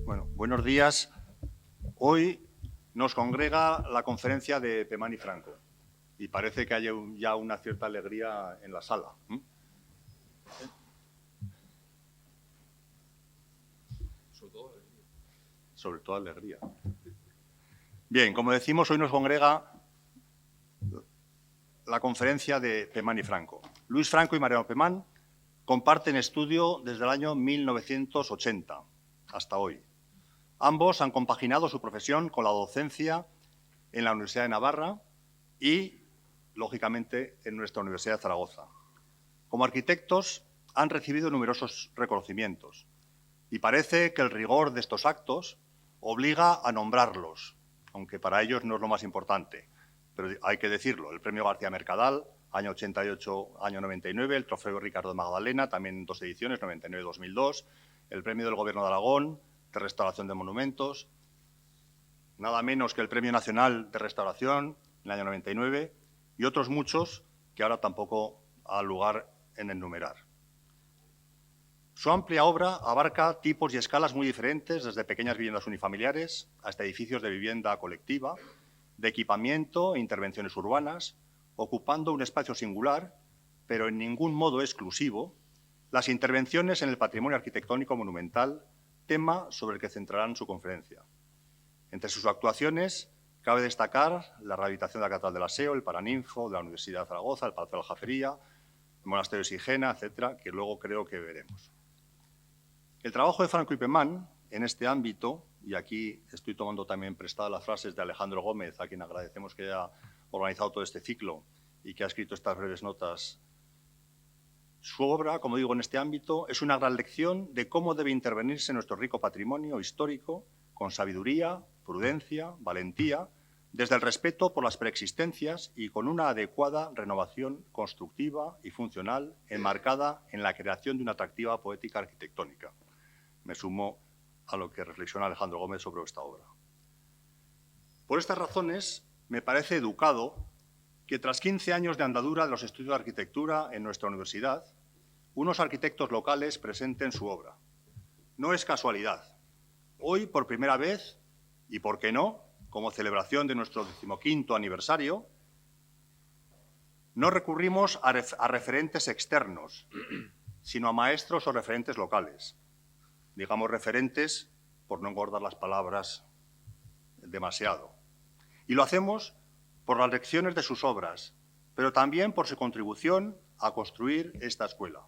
Bueno, buenos días. Hoy nos congrega la conferencia de Pemán y Franco y parece que hay ya una cierta alegría en la sala. Sobre todo alegría. Bien, como decimos, hoy nos congrega la conferencia de Pemán y Franco. Luis Franco y Mariano Pemán comparten estudio desde el año 1980 hasta hoy. Ambos han compaginado su profesión con la docencia en la Universidad de Navarra y, lógicamente, en nuestra Universidad de Zaragoza. Como arquitectos, han recibido numerosos reconocimientos y parece que el rigor de estos actos obliga a nombrarlos, aunque para ellos no es lo más importante, pero hay que decirlo. El Premio García Mercadal, año 88, año 99, el Trofeo Ricardo Magdalena, también en 2 ediciones, 99-2002, el Premio del Gobierno de Aragón de Restauración de Monumentos, nada menos que el Premio Nacional de Restauración en el año 99 y otros muchos que ahora tampoco ha lugar en enumerar. Su amplia obra abarca tipos y escalas muy diferentes, desde pequeñas viviendas unifamiliares hasta edificios de vivienda colectiva, de equipamiento e intervenciones urbanas, ocupando un espacio singular, pero en ningún modo exclusivo, las intervenciones en el patrimonio arquitectónico monumental, tema sobre el que centrarán su conferencia. Entre sus actuaciones cabe destacar la rehabilitación de la Catedral del Aseo, el Paraninfo de la Universidad de Zaragoza, el Palacio de la Aljafería, el Monasterio de Sigena, etcétera, que luego creo que veremos. El trabajo de Franco y Pemán en este ámbito, y aquí estoy tomando también prestadas las frases de Alejandro Gómez, a quien agradecemos que haya organizado todo este ciclo y que ha escrito estas breves notas. Su obra, como digo, en este ámbito, es una gran lección de cómo debe intervenirse nuestro rico patrimonio histórico con sabiduría, prudencia, valentía, desde el respeto por las preexistencias y con una adecuada renovación constructiva y funcional enmarcada en la creación de una atractiva poética arquitectónica. Me sumo a lo que reflexiona Alejandro Gómez sobre esta obra. Por estas razones, me parece educado que tras 15 años de andadura de los estudios de arquitectura en nuestra universidad, unos arquitectos locales presenten su obra. No es casualidad. Hoy, por primera vez, y por qué no, como celebración de nuestro 15º aniversario, no recurrimos a referentes externos, sino a maestros o referentes locales. Digamos referentes por no engordar las palabras demasiado. Y lo hacemos por las lecciones de sus obras, pero también por su contribución a construir esta escuela.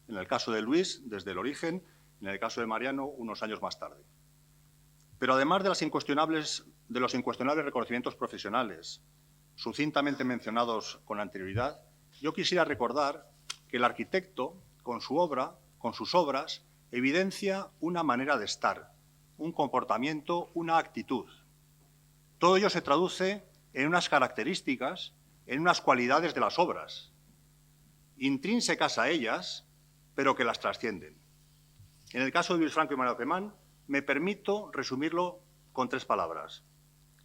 En el caso de Luis, desde el origen, en el caso de Mariano, unos años más tarde. Pero además de los incuestionables reconocimientos profesionales, sucintamente mencionados con anterioridad, yo quisiera recordar que el arquitecto, con su obra, con sus obras, evidencia una manera de estar, un comportamiento, una actitud. Todo ello se traduce en unas características, en unas cualidades de las obras, intrínsecas a ellas, pero que las trascienden. En el caso de Luis Franco y Mariano Pemán, me permito resumirlo con 3 palabras: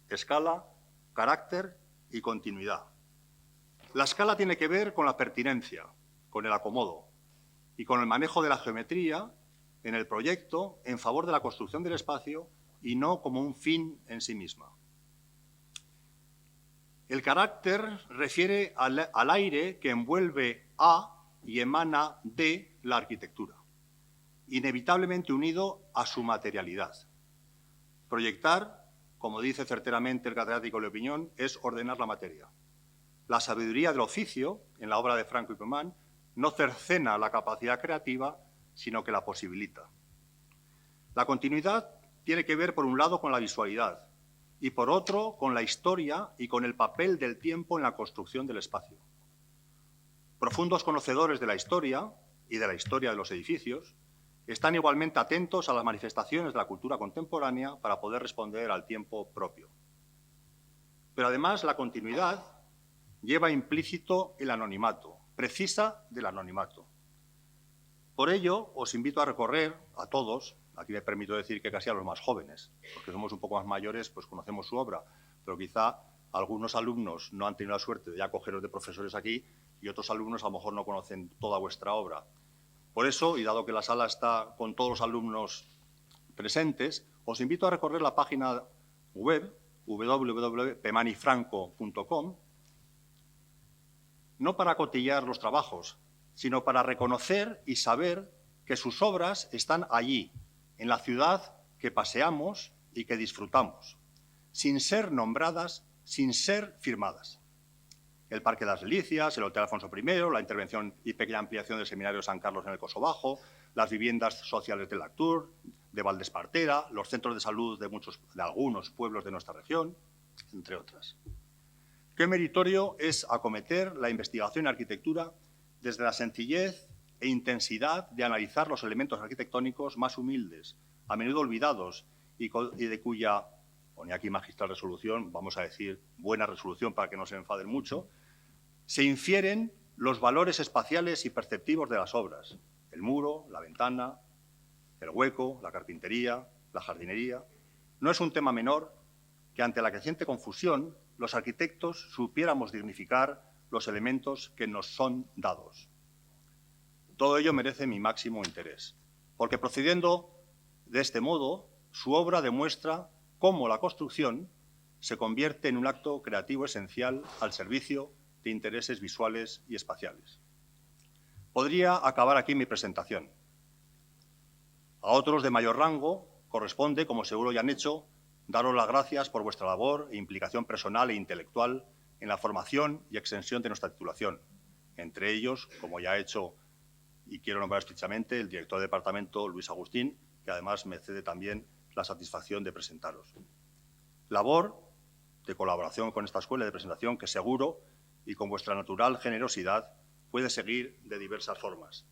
escala, carácter y continuidad. La escala tiene que ver con la pertinencia, con el acomodo y con el manejo de la geometría en el proyecto en favor de la construcción del espacio y no como un fin en sí misma. El carácter refiere al aire que envuelve a y emana de la arquitectura, inevitablemente unido a su materialidad. Proyectar, como dice certeramente el catedrático de opinión, es ordenar la materia. La sabiduría del oficio, en la obra de Franco y Pemán, no cercena la capacidad creativa, sino que la posibilita. La continuidad tiene que ver, por un lado, con la visualidad y, por otro, con la historia y con el papel del tiempo en la construcción del espacio. Profundos conocedores de la historia y de la historia de los edificios están igualmente atentos a las manifestaciones de la cultura contemporánea para poder responder al tiempo propio. Pero además la continuidad lleva implícito el anonimato, precisa del anonimato. Por ello, os invito a recorrer a todos, aquí me permito decir que casi a los más jóvenes, porque somos un poco más mayores, pues conocemos su obra, pero quizá algunos alumnos no han tenido la suerte de ya cogeros de profesores aquí y otros alumnos a lo mejor no conocen toda vuestra obra. Por eso, y dado que la sala está con todos los alumnos presentes, os invito a recorrer la página web www.pemanifranco.com, no para cotillar los trabajos, sino para reconocer y saber que sus obras están allí, en la ciudad que paseamos y que disfrutamos, sin ser nombradas, sin ser firmadas. El Parque de las Delicias, el Hotel Alfonso I, la intervención y pequeña ampliación del Seminario San Carlos en el Coso Bajo, las viviendas sociales de Lactur, de Valdespartera, los centros de salud de algunos pueblos de nuestra región, entre otras. Qué meritorio es acometer la investigación en arquitectura desde la sencillez e intensidad de analizar los elementos arquitectónicos más humildes, a menudo olvidados y de cuya, pone aquí magistral resolución, vamos a decir buena resolución para que no se enfaden mucho, se infieren los valores espaciales y perceptivos de las obras, el muro, la ventana, el hueco, la carpintería, la jardinería. No es un tema menor que ante la creciente confusión los arquitectos supiéramos dignificar los elementos que nos son dados. Todo ello merece mi máximo interés, porque procediendo de este modo, su obra demuestra cómo la construcción se convierte en un acto creativo esencial al servicio de intereses visuales y espaciales. Podría acabar aquí mi presentación. A otros de mayor rango corresponde, como seguro ya han hecho, daros las gracias por vuestra labor e implicación personal e intelectual en la formación y extensión de nuestra titulación. Entre ellos, como ya ha hecho y quiero nombrar estrechamente, el director de departamento, Luis Agustín, que además me cede también la satisfacción de presentaros. Labor de colaboración con esta escuela de presentación que seguro y con vuestra natural generosidad puede seguir de diversas formas.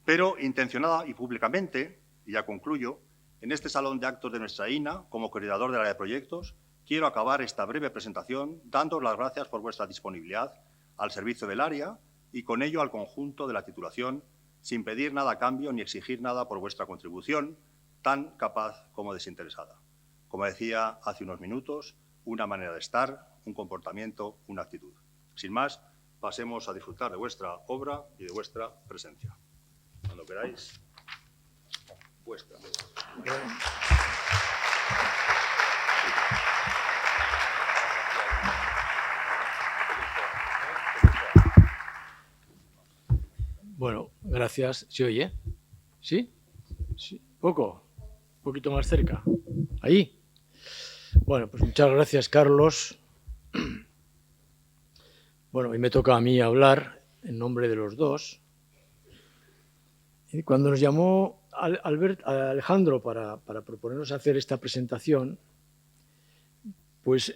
Pero intencionada y públicamente, y ya concluyo, en este salón de actos de nuestra INA, como coordinador del área de proyectos, quiero acabar esta breve presentación dándoos las gracias por vuestra disponibilidad al servicio del área y con ello al conjunto de la titulación, sin pedir nada a cambio ni exigir nada por vuestra contribución, tan capaz como desinteresada. Como decía hace unos minutos, una manera de estar, un comportamiento, una actitud. Sin más, pasemos a disfrutar de vuestra obra y de vuestra presencia. Cuando queráis, vuestra. Bueno, gracias. ¿Se oye? ¿Sí? ¿Sí? ¿Poco? ¿Un poquito más cerca? ¿Ahí? Bueno, pues muchas gracias, Carlos. Bueno, hoy me toca a mí hablar en nombre de los dos. Y cuando nos llamó Alejandro para proponernos hacer esta presentación, pues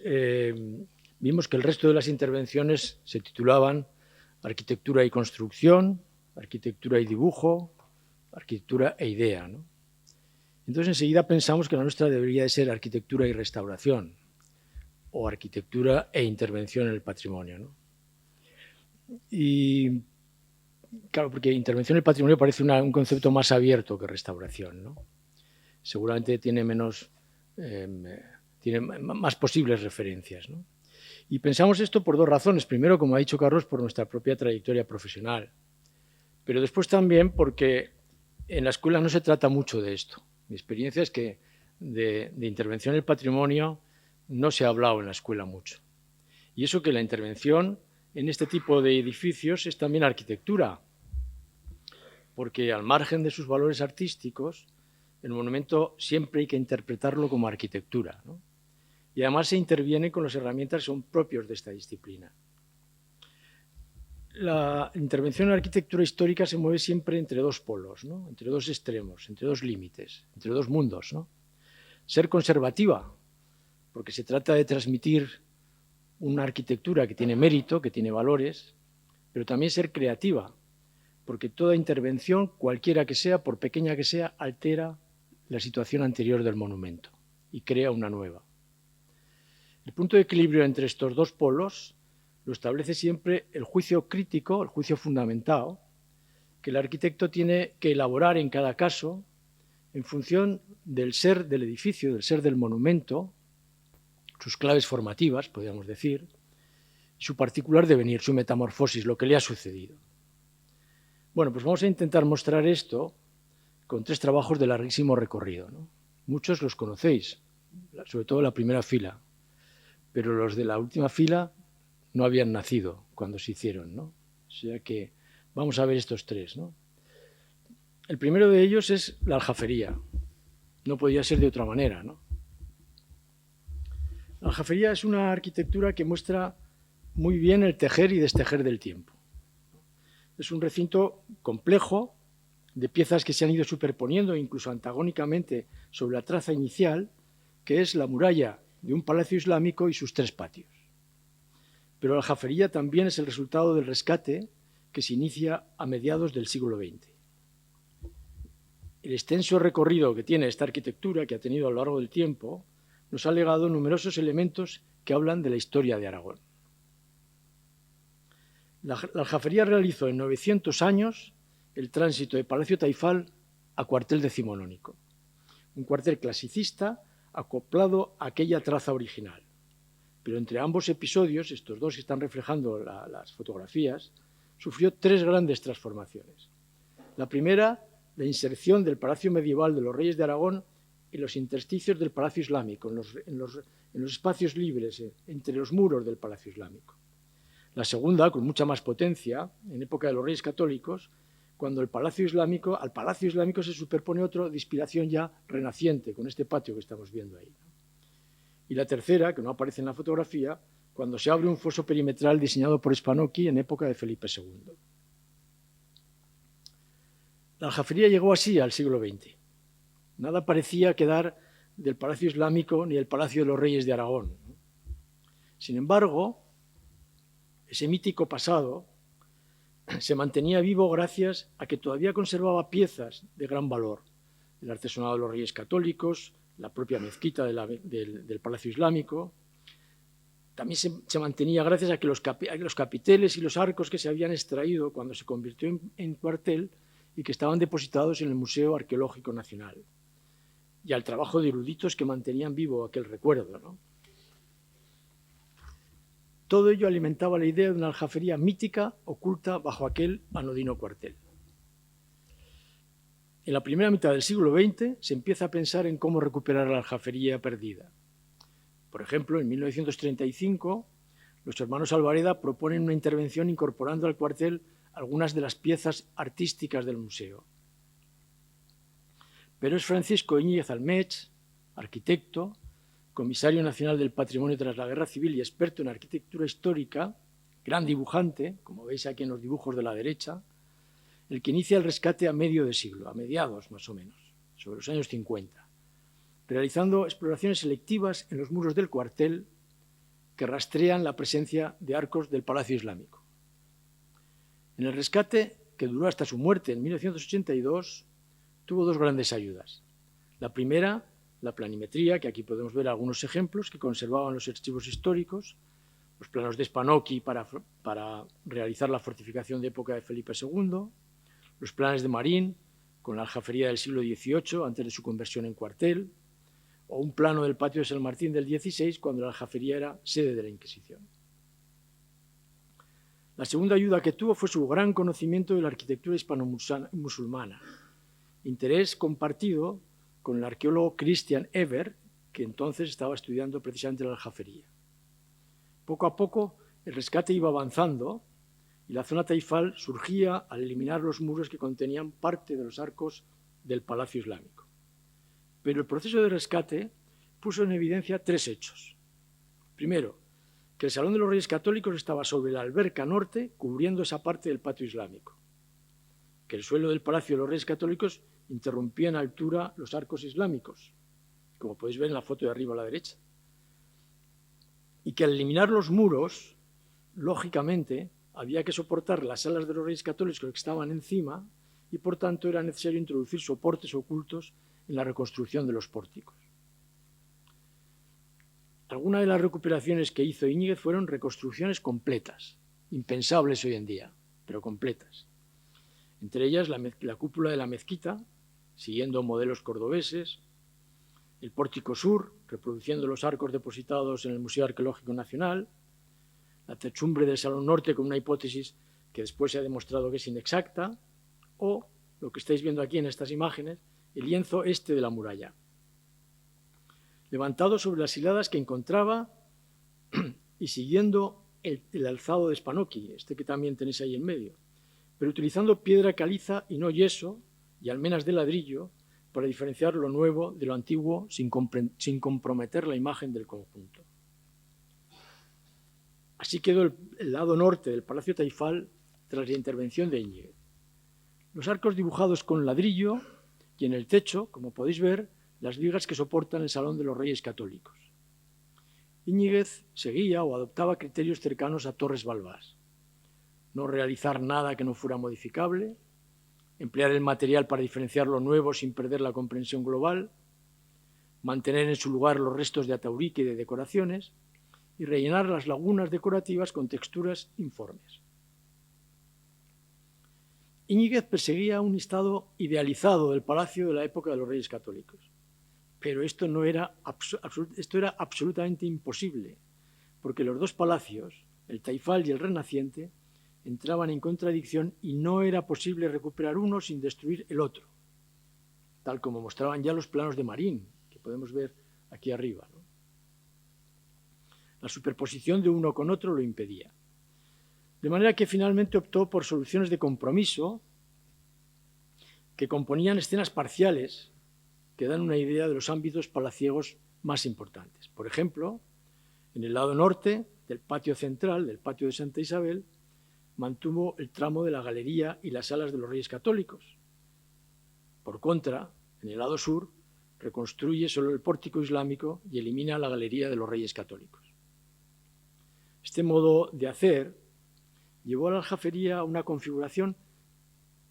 vimos que el resto de las intervenciones se titulaban Arquitectura y Construcción, Arquitectura y Dibujo, Arquitectura e Idea, ¿no? Entonces enseguida pensamos que la nuestra debería de ser Arquitectura y Restauración o Arquitectura e Intervención en el Patrimonio, ¿no? Y claro, porque intervención en el patrimonio parece un concepto más abierto que restauración, ¿no? Seguramente tiene tiene más posibles referencias, ¿no? Y pensamos esto por dos razones. Primero, como ha dicho Carlos, por nuestra propia trayectoria profesional. Pero después también porque en la escuela no se trata mucho de esto. Mi experiencia es que de intervención en el patrimonio no se ha hablado en la escuela mucho. Y eso que la intervención en este tipo de edificios es también arquitectura, porque al margen de sus valores artísticos, el monumento siempre hay que interpretarlo como arquitectura, ¿no? Y además se interviene con las herramientas que son propios de esta disciplina. La intervención en arquitectura histórica se mueve siempre entre dos polos, ¿no? Entre dos extremos, entre dos límites, entre dos mundos, ¿no? Ser conservativa, porque se trata de transmitir una arquitectura que tiene mérito, que tiene valores, pero también ser creativa, porque toda intervención, cualquiera que sea, por pequeña que sea, altera la situación anterior del monumento y crea una nueva. El punto de equilibrio entre estos dos polos lo establece siempre el juicio crítico, el juicio fundamentado, que el arquitecto tiene que elaborar en cada caso en función del ser del edificio, del ser del monumento, sus claves formativas, podríamos decir, su particular devenir, su metamorfosis, lo que le ha sucedido. Bueno, pues vamos a intentar mostrar esto con 3 trabajos de larguísimo recorrido, ¿no? Muchos los conocéis, sobre todo la primera fila, pero los de la última fila no habían nacido cuando se hicieron, ¿no? O sea que vamos a ver estos 3, ¿no? El primero de ellos es la aljafería. No podía ser de otra manera, ¿no? La aljafería es una arquitectura que muestra muy bien el tejer y destejer del tiempo. Es un recinto complejo de piezas que se han ido superponiendo incluso antagónicamente sobre la traza inicial, que es la muralla de un palacio islámico y sus 3 patios. Pero la aljafería también es el resultado del rescate que se inicia a mediados del siglo XX. El extenso recorrido que tiene esta arquitectura, que ha tenido a lo largo del tiempo, nos ha legado numerosos elementos que hablan de la historia de Aragón. La aljafería realizó en 900 años el tránsito de Palacio Taifal a cuartel decimonónico, un cuartel clasicista acoplado a aquella traza original. Pero entre ambos episodios, estos 2 que están reflejando las fotografías, sufrió 3 grandes transformaciones. La primera, la inserción del Palacio Medieval de los Reyes de Aragón en los intersticios del Palacio Islámico, en los espacios libres entre los muros del Palacio Islámico. La segunda, con mucha más potencia, en época de los Reyes Católicos, cuando al Palacio Islámico se superpone otro de inspiración ya renaciente, con este patio que estamos viendo ahí. Y la tercera, que no aparece en la fotografía, cuando se abre un foso perimetral diseñado por Spanocchi en época de Felipe II. La aljafería llegó así al siglo XX. Nada parecía quedar del Palacio Islámico ni del Palacio de los Reyes de Aragón. Sin embargo, ese mítico pasado se mantenía vivo gracias a que todavía conservaba piezas de gran valor. El artesonado de los Reyes Católicos, la propia mezquita del Palacio Islámico. También se mantenía gracias a que los capiteles y los arcos que se habían extraído cuando se convirtió en cuartel y que estaban depositados en el Museo Arqueológico Nacional. Y al trabajo de eruditos que mantenían vivo aquel recuerdo, ¿no? Todo ello alimentaba la idea de una aljafería mítica oculta bajo aquel anodino cuartel. En la primera mitad del siglo XX se empieza a pensar en cómo recuperar la aljafería perdida. Por ejemplo, en 1935, los hermanos Alvareda proponen una intervención incorporando al cuartel algunas de las piezas artísticas del museo. Pero es Francisco Íñiguez Almech, arquitecto, comisario nacional del patrimonio tras la Guerra Civil y experto en arquitectura histórica, gran dibujante, como veis aquí en los dibujos de la derecha, el que inicia el rescate a medio de siglo, a mediados más o menos, sobre los años 50, realizando exploraciones selectivas en los muros del cuartel que rastrean la presencia de arcos del Palacio Islámico. En el rescate, que duró hasta su muerte en 1982, tuvo 2 grandes ayudas. La primera, la planimetría, que aquí podemos ver algunos ejemplos que conservaban los archivos históricos, los planos de Spanocchi para realizar la fortificación de época de Felipe II, los planes de Marín, con la aljafería del siglo XVIII, antes de su conversión en cuartel, o un plano del patio de San Martín del XVI, cuando la aljafería era sede de la Inquisición. La segunda ayuda que tuvo fue su gran conocimiento de la arquitectura hispano-musulmana, interés compartido con el arqueólogo Christian Eber, que entonces estaba estudiando precisamente la aljafería. Poco a poco el rescate iba avanzando y la zona Taifal surgía al eliminar los muros que contenían parte de los arcos del Palacio Islámico. Pero el proceso de rescate puso en evidencia 3 hechos. Primero, que el Salón de los Reyes Católicos estaba sobre la alberca norte, cubriendo esa parte del patio islámico. Que el suelo del Palacio de los Reyes Católicos interrumpía en altura los arcos islámicos, como podéis ver en la foto de arriba a la derecha. Y que al eliminar los muros, lógicamente, había que soportar las alas de los Reyes Católicos que estaban encima y, por tanto, era necesario introducir soportes ocultos en la reconstrucción de los pórticos. Algunas de las recuperaciones que hizo Íñiguez fueron reconstrucciones completas, impensables hoy en día, pero completas. Entre ellas la cúpula de la mezquita, siguiendo modelos cordobeses, el pórtico sur, reproduciendo los arcos depositados en el Museo Arqueológico Nacional, la techumbre del Salón Norte con una hipótesis que después se ha demostrado que es inexacta, o lo que estáis viendo aquí en estas imágenes, el lienzo este de la muralla, levantado sobre las hiladas que encontraba y siguiendo el alzado de Spanochi, este que también tenéis ahí en medio, pero utilizando piedra caliza y no yeso y almenas de ladrillo para diferenciar lo nuevo de lo antiguo sin comprometer la imagen del conjunto. Así quedó el lado norte del Palacio Taifal tras la intervención de Íñiguez. Los arcos dibujados con ladrillo y en el techo, como podéis ver, las vigas que soportan el Salón de los Reyes Católicos. Íñiguez seguía o adoptaba criterios cercanos a Torres Balbás. No realizar nada que no fuera modificable, emplear el material para diferenciar lo nuevo sin perder la comprensión global, mantener en su lugar los restos de ataurique y de decoraciones y rellenar las lagunas decorativas con texturas informes. Íñiguez perseguía un estado idealizado del palacio de la época de los Reyes Católicos, pero esto era absolutamente imposible, porque los dos palacios, el Taifal y el Renaciente, entraban en contradicción y no era posible recuperar uno sin destruir el otro, tal como mostraban ya los planos de Marín, que podemos ver aquí arriba, ¿no? La superposición de uno con otro lo impedía. De manera que finalmente optó por soluciones de compromiso que componían escenas parciales que dan una idea de los ámbitos palaciegos más importantes. Por ejemplo, en el lado norte del patio central, del patio de Santa Isabel, mantuvo el tramo de la galería y las salas de los Reyes Católicos. Por contra, en el lado sur, reconstruye solo el pórtico islámico y elimina la galería de los Reyes Católicos. Este modo de hacer llevó a la aljafería a una configuración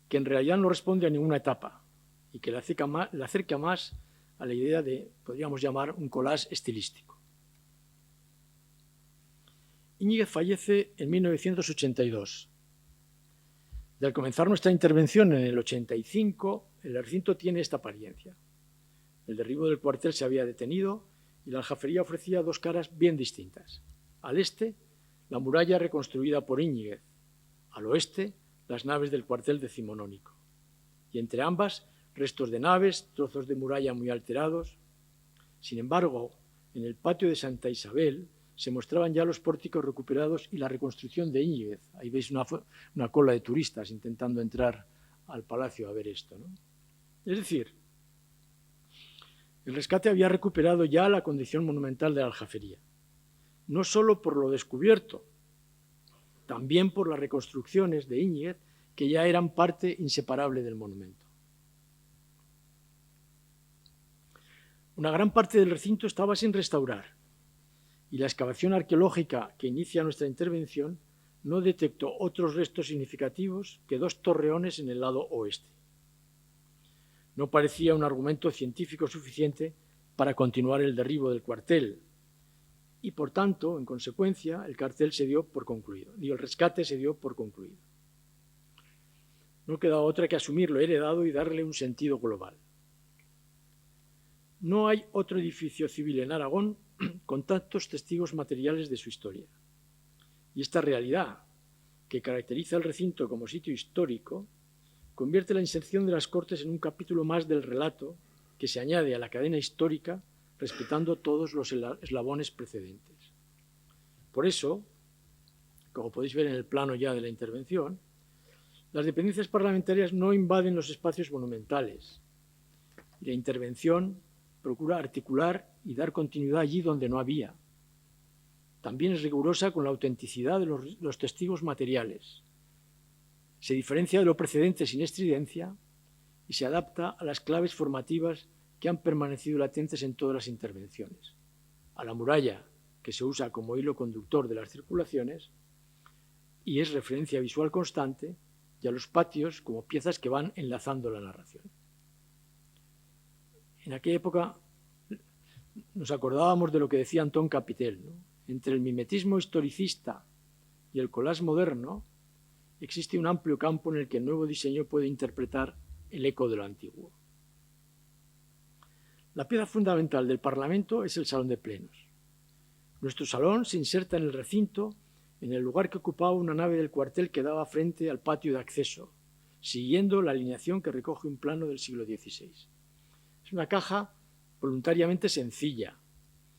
que en realidad no responde a ninguna etapa y que la acerca más a la idea de, podríamos llamar, un collage estilístico. Íñiguez fallece en 1982. Y al comenzar nuestra intervención en el 85, el recinto tiene esta apariencia. El derribo del cuartel se había detenido y la aljafería ofrecía dos caras bien distintas. Al este, la muralla reconstruida por Íñiguez. Al oeste, las naves del cuartel decimonónico. Y entre ambas, restos de naves, trozos de muralla muy alterados. Sin embargo, en el patio de Santa Isabel se mostraban ya los pórticos recuperados y la reconstrucción de Íñiguez. Ahí veis una cola de turistas intentando entrar al palacio a ver esto, ¿no? Es decir, el rescate había recuperado ya la condición monumental de la aljafería, no solo por lo descubierto, también por las reconstrucciones de Íñiguez, que ya eran parte inseparable del monumento. Una gran parte del recinto estaba sin restaurar, y la excavación arqueológica que inicia nuestra intervención no detectó otros restos significativos que dos torreones en el lado oeste. No parecía un argumento científico suficiente para continuar el derribo del cuartel, y por tanto, en consecuencia, el rescate se dio por concluido. No quedaba otra que asumir lo heredado y darle un sentido global. No hay otro edificio civil en Aragón con tantos testigos materiales de su historia. Y esta realidad, que caracteriza el recinto como sitio histórico, convierte la inserción de las Cortes en un capítulo más del relato que se añade a la cadena histórica respetando todos los eslabones precedentes. Por eso, como podéis ver en el plano ya de la intervención, las dependencias parlamentarias no invaden los espacios monumentales y la intervención procura articular y dar continuidad allí donde no había. También es rigurosa con la autenticidad de los testigos materiales. Se diferencia de lo precedente sin estridencia y se adapta a las claves formativas que han permanecido latentes en todas las intervenciones. A la muralla, que se usa como hilo conductor de las circulaciones y es referencia visual constante, y a los patios como piezas que van enlazando la narración. En aquella época nos acordábamos de lo que decía Antón Capitel, ¿no? Entre el mimetismo historicista y el collage moderno existe un amplio campo en el que el nuevo diseño puede interpretar el eco de lo antiguo. La pieza fundamental del Parlamento es el Salón de Plenos. Nuestro salón se inserta en el recinto en el lugar que ocupaba una nave del cuartel que daba frente al patio de acceso, siguiendo la alineación que recoge un plano del siglo XVI. Es una caja voluntariamente sencilla,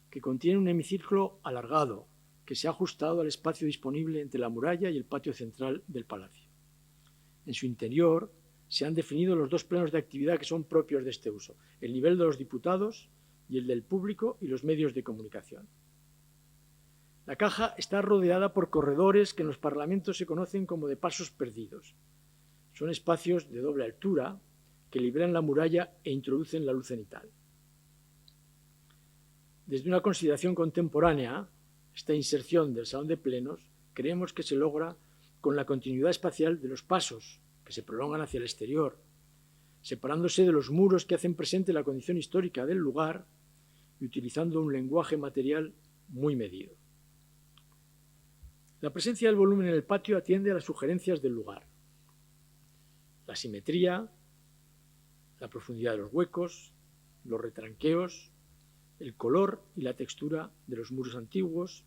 que contiene un hemiciclo alargado, que se ha ajustado al espacio disponible entre la muralla y el patio central del palacio. En su interior se han definido los dos planos de actividad que son propios de este uso, el nivel de los diputados y el del público y los medios de comunicación. La caja está rodeada por corredores que en los parlamentos se conocen como de pasos perdidos. Son espacios de doble altura que liberan la muralla e introducen la luz cenital. Desde una consideración contemporánea, esta inserción del salón de plenos creemos que se logra con la continuidad espacial de los pasos que se prolongan hacia el exterior, separándose de los muros que hacen presente la condición histórica del lugar y utilizando un lenguaje material muy medido. La presencia del volumen en el patio atiende a las sugerencias del lugar. La simetría, la profundidad de los huecos, los retranqueos, el color y la textura de los muros antiguos.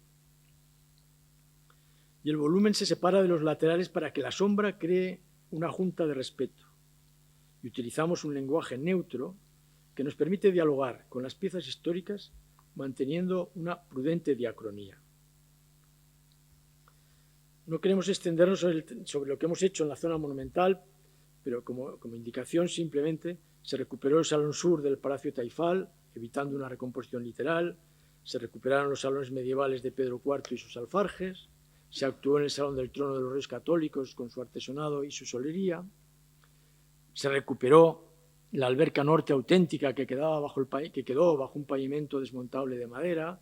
Y el volumen se separa de los laterales para que la sombra cree una junta de respeto. Y utilizamos un lenguaje neutro que nos permite dialogar con las piezas históricas manteniendo una prudente diacronía. No queremos extendernos sobre lo que hemos hecho en la zona monumental, pero como indicación simplemente se recuperó el salón sur del Palacio Taifal, evitando una recomposición literal, se recuperaron los salones medievales de Pedro IV y sus alfarjes, se actuó en el Salón del Trono de los Reyes Católicos con su artesonado y su solería, se recuperó la alberca norte auténtica que quedó bajo un pavimento desmontable de madera,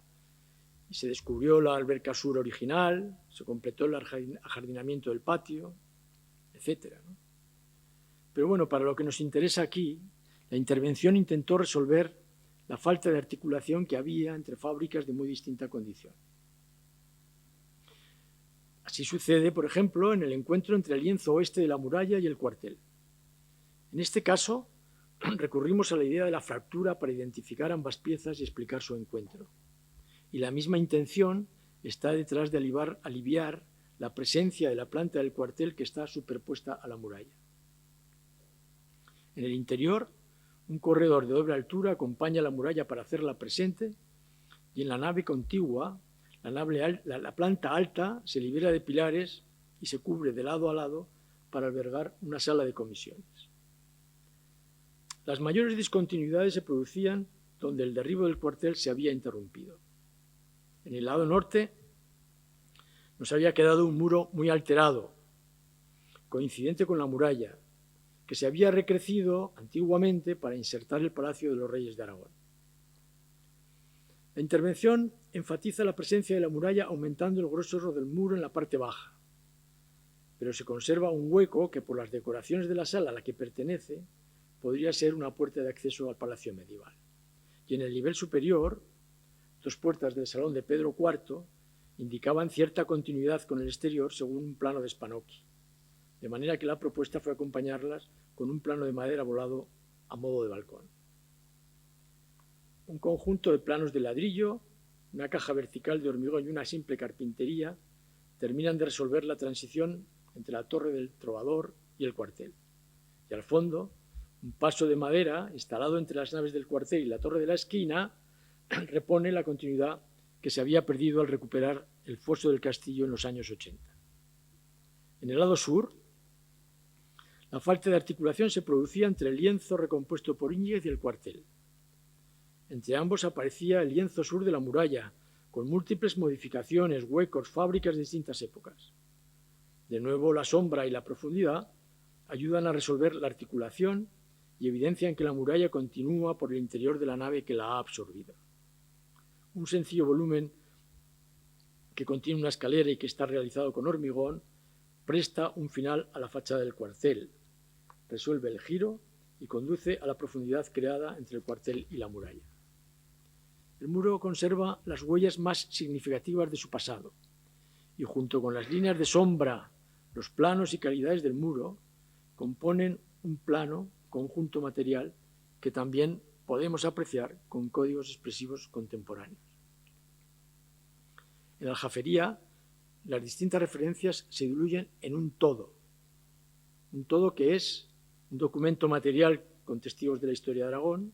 y se descubrió la alberca sur original, se completó el ajardinamiento del patio, etc. Pero bueno, para lo que nos interesa aquí, la intervención intentó resolver la falta de articulación que había entre fábricas de muy distinta condición. Así sucede, por ejemplo, en el encuentro entre el lienzo oeste de la muralla y el cuartel. En este caso, recurrimos a la idea de la fractura para identificar ambas piezas y explicar su encuentro. Y la misma intención está detrás de aliviar la presencia de la planta del cuartel que está superpuesta a la muralla. En el interior, un corredor de doble altura acompaña la muralla para hacerla presente, y en la nave contigua, la planta alta se libera de pilares y se cubre de lado a lado para albergar una sala de comisiones. Las mayores discontinuidades se producían donde el derribo del cuartel se había interrumpido. En el lado norte nos había quedado un muro muy alterado, coincidente con la muralla, que se había recrecido antiguamente para insertar el Palacio de los Reyes de Aragón. La intervención enfatiza la presencia de la muralla aumentando el grosor del muro en la parte baja, pero se conserva un hueco que por las decoraciones de la sala a la que pertenece podría ser una puerta de acceso al palacio medieval. Y en el nivel superior, dos puertas del salón de Pedro IV indicaban cierta continuidad con el exterior según un plano de Spanocchi, de manera que la propuesta fue acompañarlas con un plano de madera volado a modo de balcón. Un conjunto de planos de ladrillo, una caja vertical de hormigón y una simple carpintería terminan de resolver la transición entre la torre del trovador y el cuartel. Y al fondo, un paso de madera instalado entre las naves del cuartel y la torre de la esquina repone la continuidad que se había perdido al recuperar el foso del castillo en los años 80. En el lado sur, la falta de articulación se producía entre el lienzo recompuesto por Íñiguez y el cuartel. Entre ambos aparecía el lienzo sur de la muralla, con múltiples modificaciones, huecos, fábricas de distintas épocas. De nuevo, la sombra y la profundidad ayudan a resolver la articulación y evidencian que la muralla continúa por el interior de la nave que la ha absorbido. Un sencillo volumen que contiene una escalera y que está realizado con hormigón presta un final a la fachada del cuartel, resuelve el giro y conduce a la profundidad creada entre el cuartel y la muralla. El muro conserva las huellas más significativas de su pasado y junto con las líneas de sombra, los planos y calidades del muro componen un plano conjunto material que también podemos apreciar con códigos expresivos contemporáneos. En la aljafería, las distintas referencias se diluyen en un todo. un todo que es un documento material con testigos de la historia de Aragón,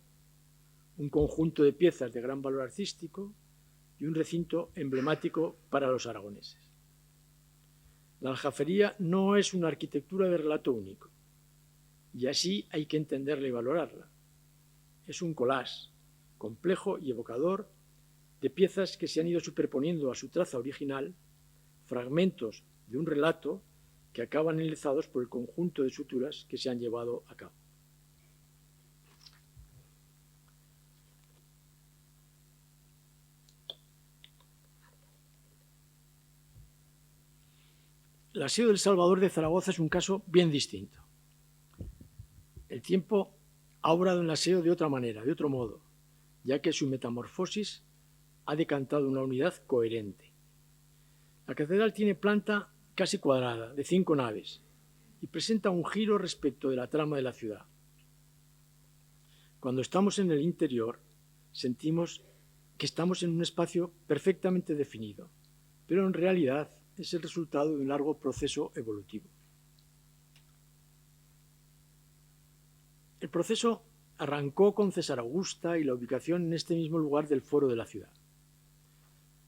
un conjunto de piezas de gran valor artístico y un recinto emblemático para los aragoneses. La Aljafería no es una arquitectura de relato único, y así hay que entenderla y valorarla. Es un collage complejo y evocador de piezas que se han ido superponiendo a su traza original, fragmentos de un relato que acaban enlazados por el conjunto de suturas que se han llevado a cabo. El aseo del Salvador de Zaragoza es un caso bien distinto. El tiempo ha obrado en el aseo de otra manera, de otro modo, ya que su metamorfosis ha decantado una unidad coherente. La catedral tiene planta casi cuadrada, de 5 naves, y presenta un giro respecto de la trama de la ciudad. Cuando estamos en el interior, sentimos que estamos en un espacio perfectamente definido, pero en realidad es el resultado de un largo proceso evolutivo. El proceso arrancó con César Augusta y la ubicación en este mismo lugar del foro de la ciudad.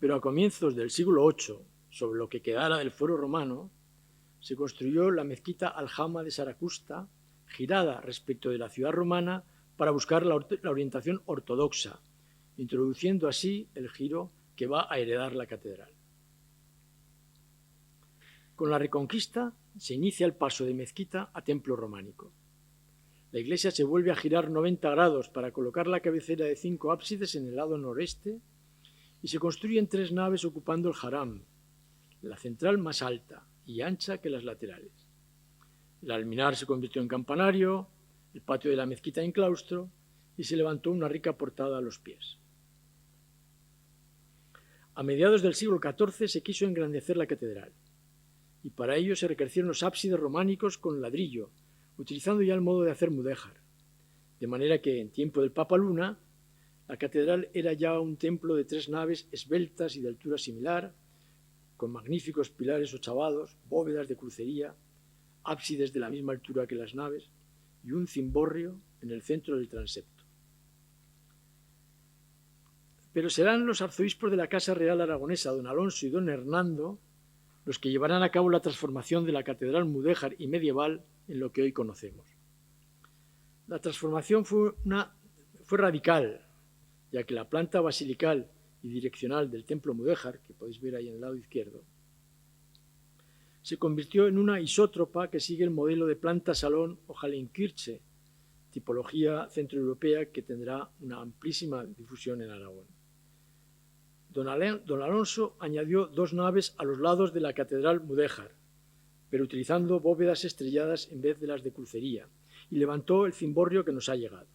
Pero a comienzos del siglo VIII, sobre lo que quedara del foro romano, se construyó la mezquita Aljama de Saracusta, girada respecto de la ciudad romana para buscar la orientación ortodoxa, introduciendo así el giro que va a heredar la catedral. Con la Reconquista se inicia el paso de mezquita a templo románico. La iglesia se vuelve a girar 90 grados para colocar la cabecera de 5 ábsides en el lado noreste y se construyen 3 naves ocupando el haram, la central más alta y ancha que las laterales. El alminar se convirtió en campanario, el patio de la mezquita en claustro y se levantó una rica portada a los pies. A mediados del siglo XIV se quiso engrandecer la catedral y para ello se recrecieron los ábsides románicos con ladrillo, utilizando ya el modo de hacer mudéjar, de manera que en tiempo del Papa Luna la catedral era ya un templo de 3 naves esbeltas y de altura similar, con magníficos pilares ochavados, bóvedas de crucería, ábsides de la misma altura que las naves y un cimborrio en el centro del transepto. Pero serán los arzobispos de la Casa Real Aragonesa, don Alonso y don Hernando, los que llevarán a cabo la transformación de la catedral mudéjar y medieval en lo que hoy conocemos. La transformación fue radical, ya que la planta basilical y direccional del templo mudéjar, que podéis ver ahí en el lado izquierdo, se convirtió en una isótropa que sigue el modelo de planta-salón o Hallenkirche, tipología centroeuropea que tendrá una amplísima difusión en Aragón. Don Alonso añadió 2 naves a los lados de la catedral mudéjar, pero utilizando bóvedas estrelladas en vez de las de crucería, y levantó el cimborrio que nos ha llegado.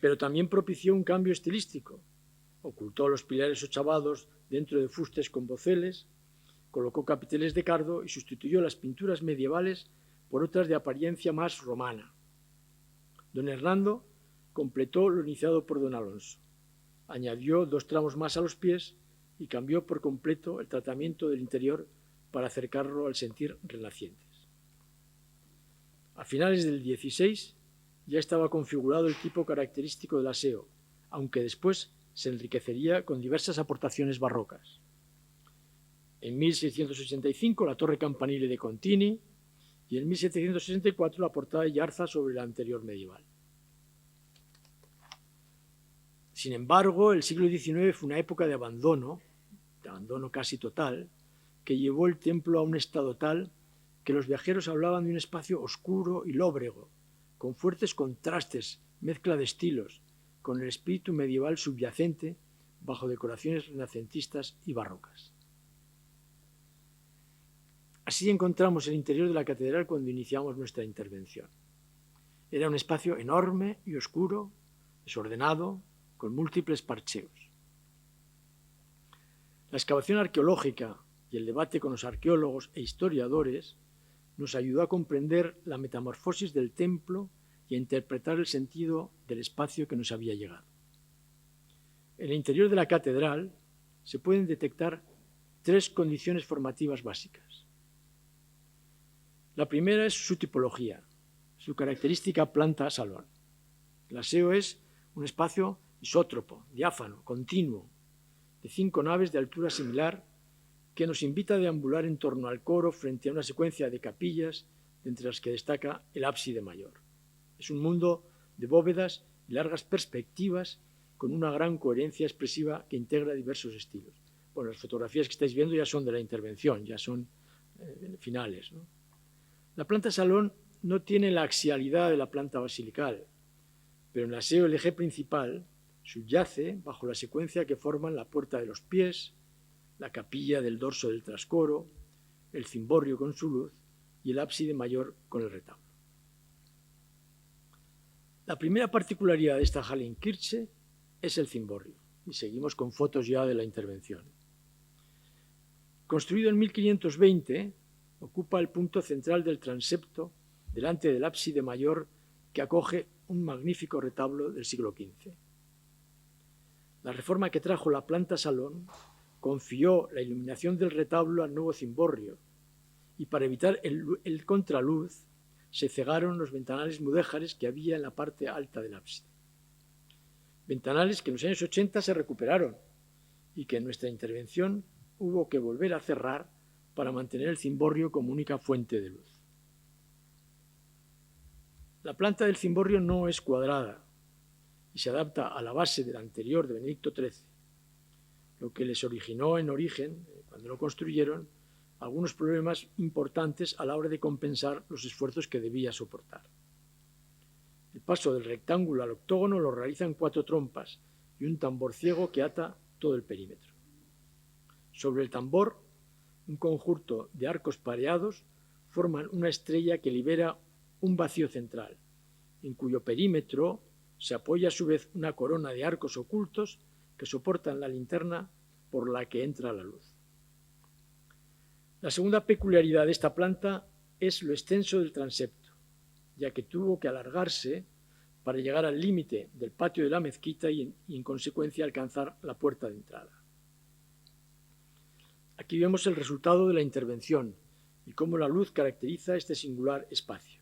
Pero también propició un cambio estilístico. Ocultó los pilares ochavados dentro de fustes con boceles, colocó capiteles de cardo y sustituyó las pinturas medievales por otras de apariencia más romana. Don Hernando completó lo iniciado por don Alonso. Añadió 2 tramos más a los pies y cambió por completo el tratamiento del interior para acercarlo al sentir renacientes. A finales del XVI ya estaba configurado el tipo característico del aseo, aunque después se enriquecería con diversas aportaciones barrocas. En 1685 la torre campanile de Contini y en 1764 la portada de Yarza sobre la anterior medieval. Sin embargo, el siglo XIX fue una época de abandono casi total, que llevó el templo a un estado tal que los viajeros hablaban de un espacio oscuro y lóbrego, con fuertes contrastes, mezcla de estilos, con el espíritu medieval subyacente bajo decoraciones renacentistas y barrocas. Así encontramos el interior de la catedral cuando iniciamos nuestra intervención. Era un espacio enorme y oscuro, desordenado, con múltiples parcheos. La excavación arqueológica y el debate con los arqueólogos e historiadores nos ayudó a comprender la metamorfosis del templo y a interpretar el sentido del espacio que nos había llegado. En el interior de la catedral se pueden detectar 3 condiciones formativas básicas. La primera es su tipología, su característica planta-salón. El aseo es un espacio isótropo, diáfano, continuo, de 5 naves de altura similar, que nos invita a deambular en torno al coro frente a una secuencia de capillas, entre las que destaca el ábside mayor. Es un mundo de bóvedas y largas perspectivas con una gran coherencia expresiva que integra diversos estilos. Bueno, las fotografías que estáis viendo ya son de la intervención, ya son finales, ¿no? La planta salón no tiene la axialidad de la planta basilical, pero en el aseo el eje principal subyace bajo la secuencia que forman la puerta de los pies, la capilla del dorso del trascoro, el cimborrio con su luz y el ábside mayor con el retablo. La primera particularidad de esta Hallenkirche es el cimborrio, y seguimos con fotos ya de la intervención. Construido en 1520, ocupa el punto central del transepto delante del ábside mayor que acoge un magnífico retablo del siglo XV. La reforma que trajo la planta salón confió la iluminación del retablo al nuevo cimborrio y para evitar el contraluz se cegaron los ventanales mudéjares que había en la parte alta del ábside. Ventanales que en los años 80 se recuperaron y que en nuestra intervención hubo que volver a cerrar para mantener el cimborrio como única fuente de luz. La planta del cimborrio no es cuadrada y se adapta a la base del anterior de Benedicto XIII, lo que les originó en origen, cuando lo construyeron, algunos problemas importantes a la hora de compensar los esfuerzos que debía soportar. El paso del rectángulo al octógono lo realizan 4 trompas y un tambor ciego que ata todo el perímetro. Sobre el tambor, un conjunto de arcos pareados forman una estrella que libera un vacío central, en cuyo perímetro se apoya a su vez una corona de arcos ocultos que soportan la linterna por la que entra la luz. La segunda peculiaridad de esta planta es lo extenso del transepto, ya que tuvo que alargarse para llegar al límite del patio de la mezquita y en consecuencia alcanzar la puerta de entrada. Aquí vemos el resultado de la intervención y cómo la luz caracteriza este singular espacio.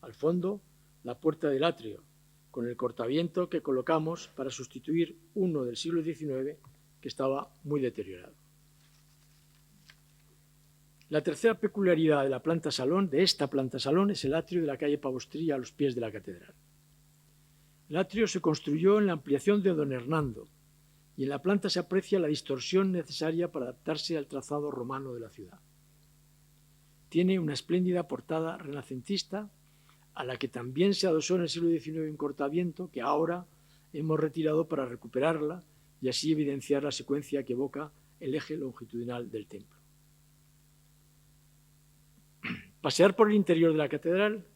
Al fondo, la puerta del atrio, con el cortaviento que colocamos para sustituir uno del siglo XIX que estaba muy deteriorado. La tercera peculiaridad de la planta salón, de esta planta salón, es el atrio de la calle Pavostría a los pies de la catedral. El atrio se construyó en la ampliación de Don Hernando y en la planta se aprecia la distorsión necesaria para adaptarse al trazado romano de la ciudad. Tiene una espléndida portada renacentista a la que también se adosó en el siglo XIX un cortaviento que ahora hemos retirado para recuperarla y así evidenciar la secuencia que evoca el eje longitudinal del templo. Pasear por el interior de la catedral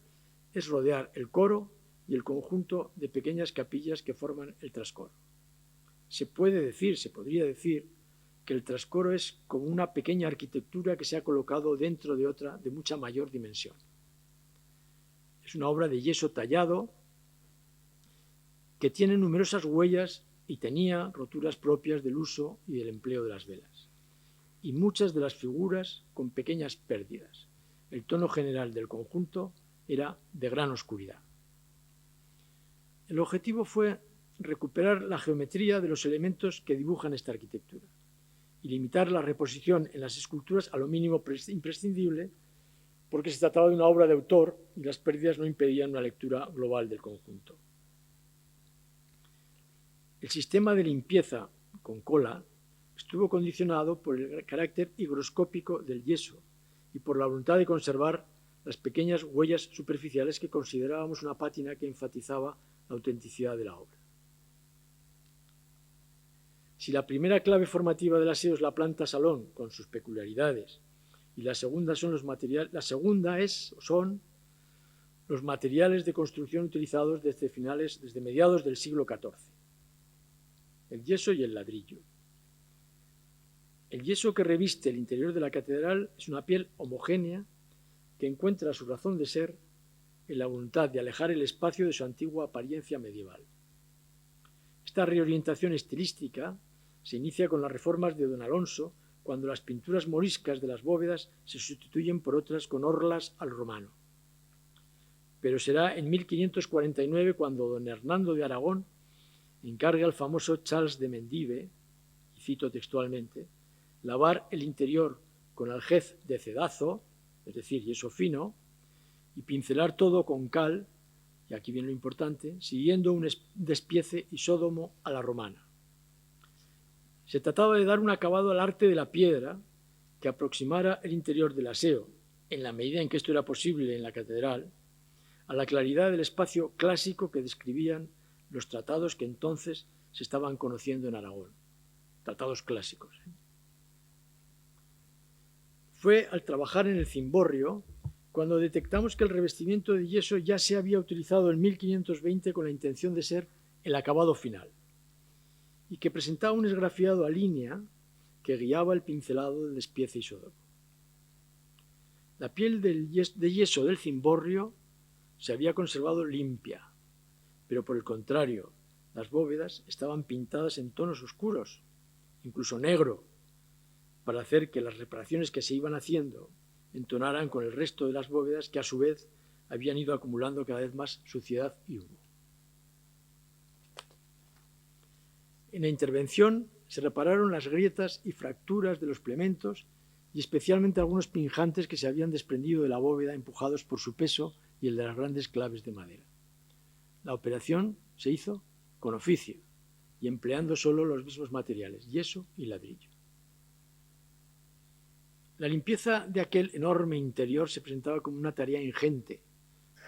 es rodear el coro y el conjunto de pequeñas capillas que forman el trascoro. Se podría decir que el trascoro es como una pequeña arquitectura que se ha colocado dentro de otra de mucha mayor dimensión. Es una obra de yeso tallado que tiene numerosas huellas y tenía roturas propias del uso y del empleo de las velas, y muchas de las figuras con pequeñas pérdidas. El tono general del conjunto era de gran oscuridad. El objetivo fue recuperar la geometría de los elementos que dibujan esta arquitectura y limitar la reposición en las esculturas a lo mínimo imprescindible, porque se trataba de una obra de autor y las pérdidas no impedían una lectura global del conjunto. El sistema de limpieza con cola estuvo condicionado por el carácter higroscópico del yeso y por la voluntad de conservar las pequeñas huellas superficiales que considerábamos una pátina que enfatizaba la autenticidad de la obra. Si la primera clave formativa del aseo es la planta salón con sus peculiaridades y la segunda son los materiales, son los materiales de construcción utilizados desde mediados del siglo XIV, el yeso y el ladrillo. El yeso que reviste el interior de la catedral es una piel homogénea que encuentra su razón de ser en la voluntad de alejar el espacio de su antigua apariencia medieval. Esta reorientación estilística se inicia con las reformas de don Alonso cuando las pinturas moriscas de las bóvedas se sustituyen por otras con orlas al romano. Pero será en 1549 cuando don Hernando de Aragón encarga al famoso Charles de Mendive, y cito textualmente, lavar el interior con aljez de cedazo, es decir, yeso fino, y pincelar todo con cal, y aquí viene lo importante, siguiendo un despiece isódomo a la romana. Se trataba de dar un acabado al arte de la piedra que aproximara el interior del aseo, en la medida en que esto era posible en la catedral, a la claridad del espacio clásico que describían los tratados que entonces se estaban conociendo en Aragón, tratados clásicos. Fue al trabajar en el cimborrio cuando detectamos que el revestimiento de yeso ya se había utilizado en 1520 con la intención de ser el acabado final y que presentaba un esgrafiado a línea que guiaba el pincelado del despiece isódomo. La piel de yeso del cimborrio se había conservado limpia, pero por el contrario, las bóvedas estaban pintadas en tonos oscuros, incluso negro, para hacer que las reparaciones que se iban haciendo entonaran con el resto de las bóvedas que a su vez habían ido acumulando cada vez más suciedad y humo. En la intervención se repararon las grietas y fracturas de los plementos y especialmente algunos pinjantes que se habían desprendido de la bóveda empujados por su peso y el de las grandes claves de madera. La operación se hizo con oficio y empleando solo los mismos materiales, yeso y ladrillo. La limpieza de aquel enorme interior se presentaba como una tarea ingente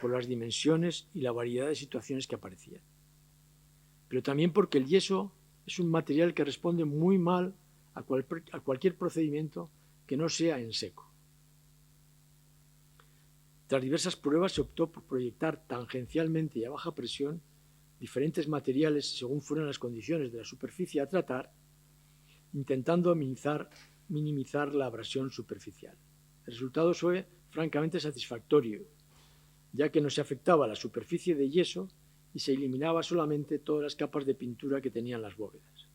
por las dimensiones y la variedad de situaciones que aparecían, pero también porque el yeso es un material que responde muy mal a cualquier procedimiento que no sea en seco. Tras diversas pruebas se optó por proyectar tangencialmente y a baja presión diferentes materiales según fueran las condiciones de la superficie a tratar, intentando minimizar la abrasión superficial. El resultado fue francamente satisfactorio, ya que no se afectaba la superficie de yeso y se eliminaba solamente todas las capas de pintura que tenían las bóvedas.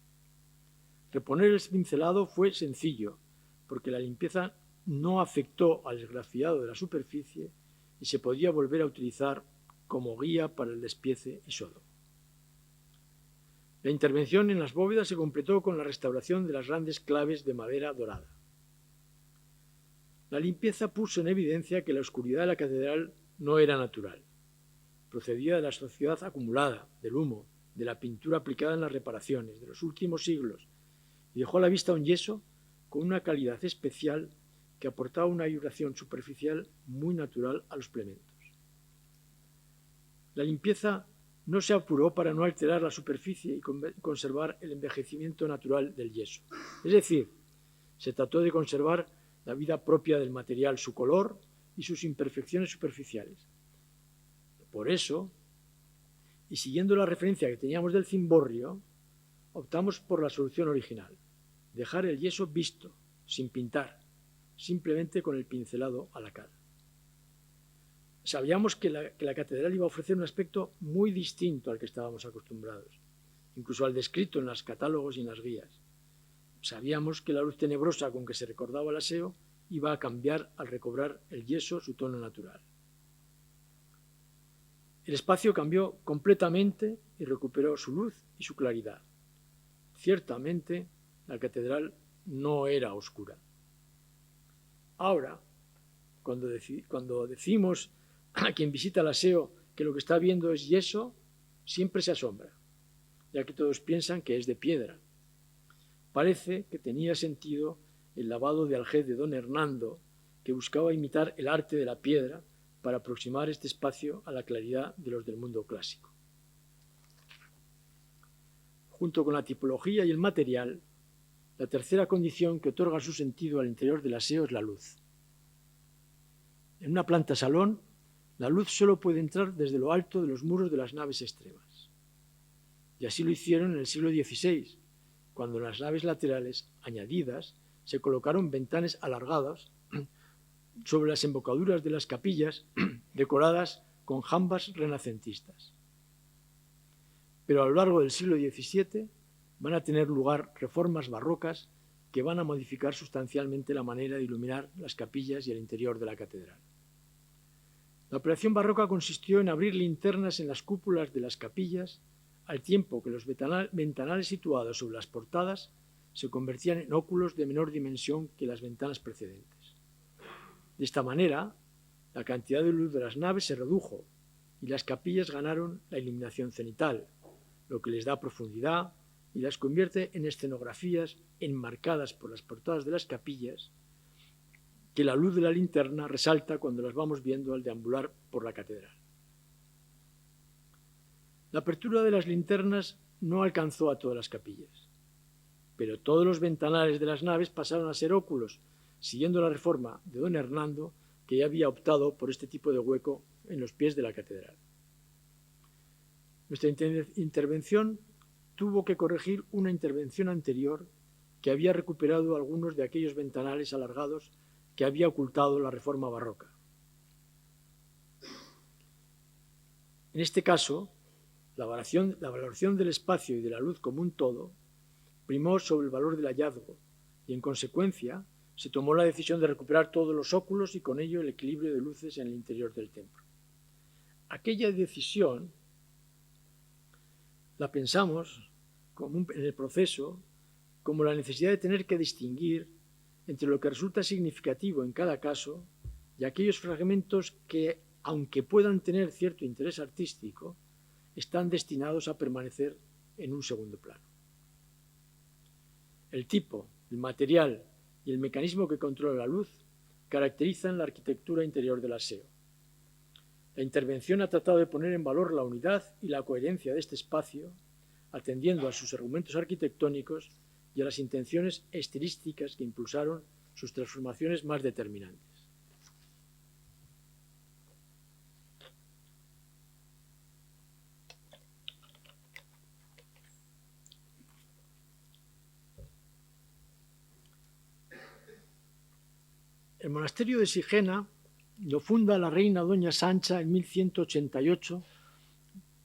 Reponer el pincelado fue sencillo, porque la limpieza no afectó al esgrafiado de la superficie y se podía volver a utilizar como guía para el despiece isódomo. La intervención en las bóvedas se completó con la restauración de las grandes claves de madera dorada. La limpieza puso en evidencia que la oscuridad de la catedral no era natural. Procedía de la suciedad acumulada, del humo, de la pintura aplicada en las reparaciones de los últimos siglos y dejó a la vista un yeso con una calidad especial que aportaba una vibración superficial muy natural a los plementos. La limpieza no se apuró para no alterar la superficie y conservar el envejecimiento natural del yeso. Es decir, se trató de conservar la vida propia del material, su color y sus imperfecciones superficiales. Por eso, y siguiendo la referencia que teníamos del cimborrio, optamos por la solución original, dejar el yeso visto, sin pintar, simplemente con el pincelado a la cal. Sabíamos que la catedral iba a ofrecer un aspecto muy distinto al que estábamos acostumbrados, incluso al descrito en los catálogos y en las guías. Sabíamos que la luz tenebrosa con que se recordaba el aseo iba a cambiar al recobrar el yeso su tono natural. El espacio cambió completamente y recuperó su luz y su claridad. Ciertamente, la catedral no era oscura. Ahora, cuando decimos a quien visita el aseo que lo que está viendo es yeso, siempre se asombra, ya que todos piensan que es de piedra. Parece que tenía sentido el lavado de aljez de don Hernando, que buscaba imitar el arte de la piedra para aproximar este espacio a la claridad de los del mundo clásico. Junto con la tipología y el material, la tercera condición que otorga su sentido al interior del aseo es la luz. En una planta salón, la luz solo puede entrar desde lo alto de los muros de las naves extremas. Y así lo hicieron en el siglo XVI, cuando en las naves laterales añadidas se colocaron ventanas alargadas sobre las embocaduras de las capillas decoradas con jambas renacentistas. Pero a lo largo del siglo XVII van a tener lugar reformas barrocas que que van a modificar sustancialmente la manera de iluminar las capillas y el interior de la catedral. La operación barroca consistió en abrir linternas en las cúpulas de las capillas, al tiempo que los ventanales situados sobre las portadas se convertían en óculos de menor dimensión que las ventanas precedentes. De esta manera, la cantidad de luz de las naves se redujo y las capillas ganaron la iluminación cenital, lo que les da profundidad y las convierte en escenografías enmarcadas por las portadas de las capillas, que la luz de la linterna resalta cuando las vamos viendo al deambular por la catedral. La apertura de las linternas no alcanzó a todas las capillas, pero todos los ventanales de las naves pasaron a ser óculos, siguiendo la reforma de don Hernando, que ya había optado por este tipo de hueco en los pies de la catedral. Nuestra intervención tuvo que corregir una intervención anterior que había recuperado algunos de aquellos ventanales alargados que había ocultado la reforma barroca. En este caso, la valoración del espacio y de la luz como un todo primó sobre el valor del hallazgo y, en consecuencia, se tomó la decisión de recuperar todos los óculos y con ello el equilibrio de luces en el interior del templo. Aquella decisión la pensamos en el proceso como la necesidad de tener que distinguir entre lo que resulta significativo en cada caso y aquellos fragmentos que, aunque puedan tener cierto interés artístico, están destinados a permanecer en un segundo plano. El tipo, el material y el mecanismo que controla la luz caracterizan la arquitectura interior del aseo. La intervención ha tratado de poner en valor la unidad y la coherencia de este espacio, atendiendo a sus argumentos arquitectónicos y a las intenciones estilísticas que impulsaron sus transformaciones más determinantes. El monasterio de Sigena lo funda la reina doña Sancha en 1188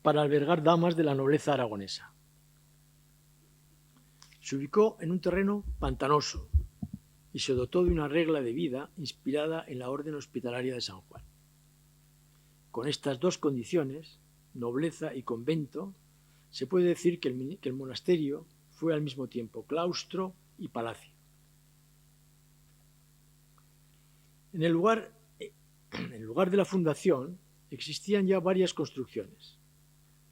para albergar damas de la nobleza aragonesa. Se ubicó en un terreno pantanoso y se dotó de una regla de vida inspirada en la Orden Hospitalaria de San Juan. Con estas dos condiciones, nobleza y convento, se puede decir que el monasterio fue al mismo tiempo claustro y palacio. En el lugar de la fundación existían ya varias construcciones: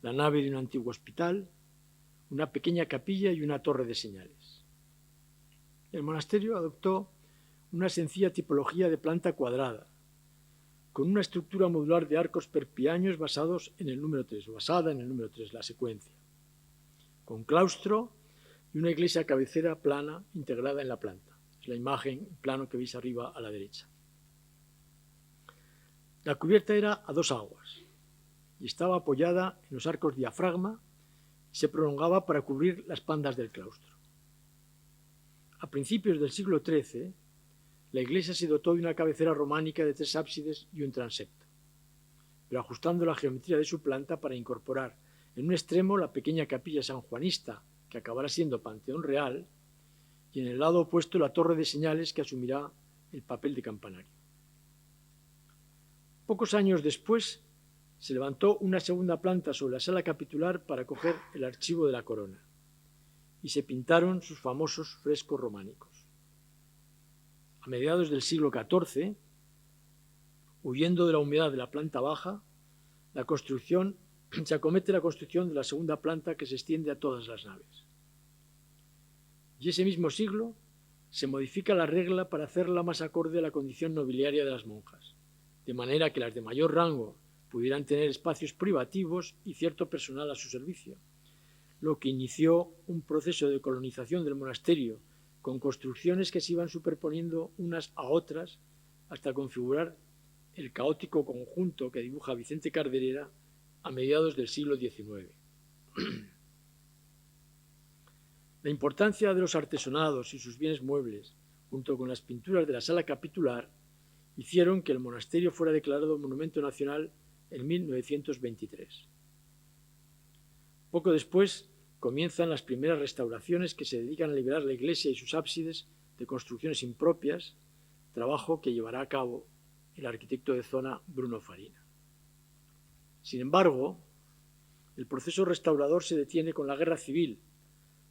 la nave de un antiguo hospital, una pequeña capilla y una torre de señales. El monasterio adoptó una sencilla tipología de planta cuadrada, con una estructura modular de arcos perpiaños basada en el número 3, la secuencia, con claustro y una iglesia cabecera plana integrada en la planta. Es la imagen plano que veis arriba a la derecha. La cubierta era a dos aguas y estaba apoyada en los arcos diafragma y se prolongaba para cubrir las pandas del claustro. A principios del siglo XIII, la iglesia se dotó de una cabecera románica de 3 ábsides y un transepto, pero ajustando la geometría de su planta para incorporar en un extremo la pequeña capilla sanjuanista, que acabará siendo panteón real, y en el lado opuesto la torre de señales, que asumirá el papel de campanario. Pocos años después se levantó una segunda planta sobre la sala capitular para acoger el archivo de la corona y se pintaron sus famosos frescos románicos. A mediados del siglo XIV, huyendo de la humedad de la planta baja, se acomete la construcción de la segunda planta, que se extiende a todas las naves. Y ese mismo siglo se modifica la regla para hacerla más acorde a la condición nobiliaria de las monjas, de manera que las de mayor rango pudieran tener espacios privativos y cierto personal a su servicio, lo que inició un proceso de colonización del monasterio con construcciones que se iban superponiendo unas a otras hasta configurar el caótico conjunto que dibuja Vicente Carderera a mediados del siglo XIX. La importancia de los artesonados y sus bienes muebles, junto con las pinturas de la sala capitular, hicieron que el monasterio fuera declarado Monumento Nacional en 1923. Poco después comienzan las primeras restauraciones que se dedican a liberar la iglesia y sus ábsides de construcciones impropias, trabajo que llevará a cabo el arquitecto de zona Bruno Farina. Sin embargo, el proceso restaurador se detiene con la guerra civil,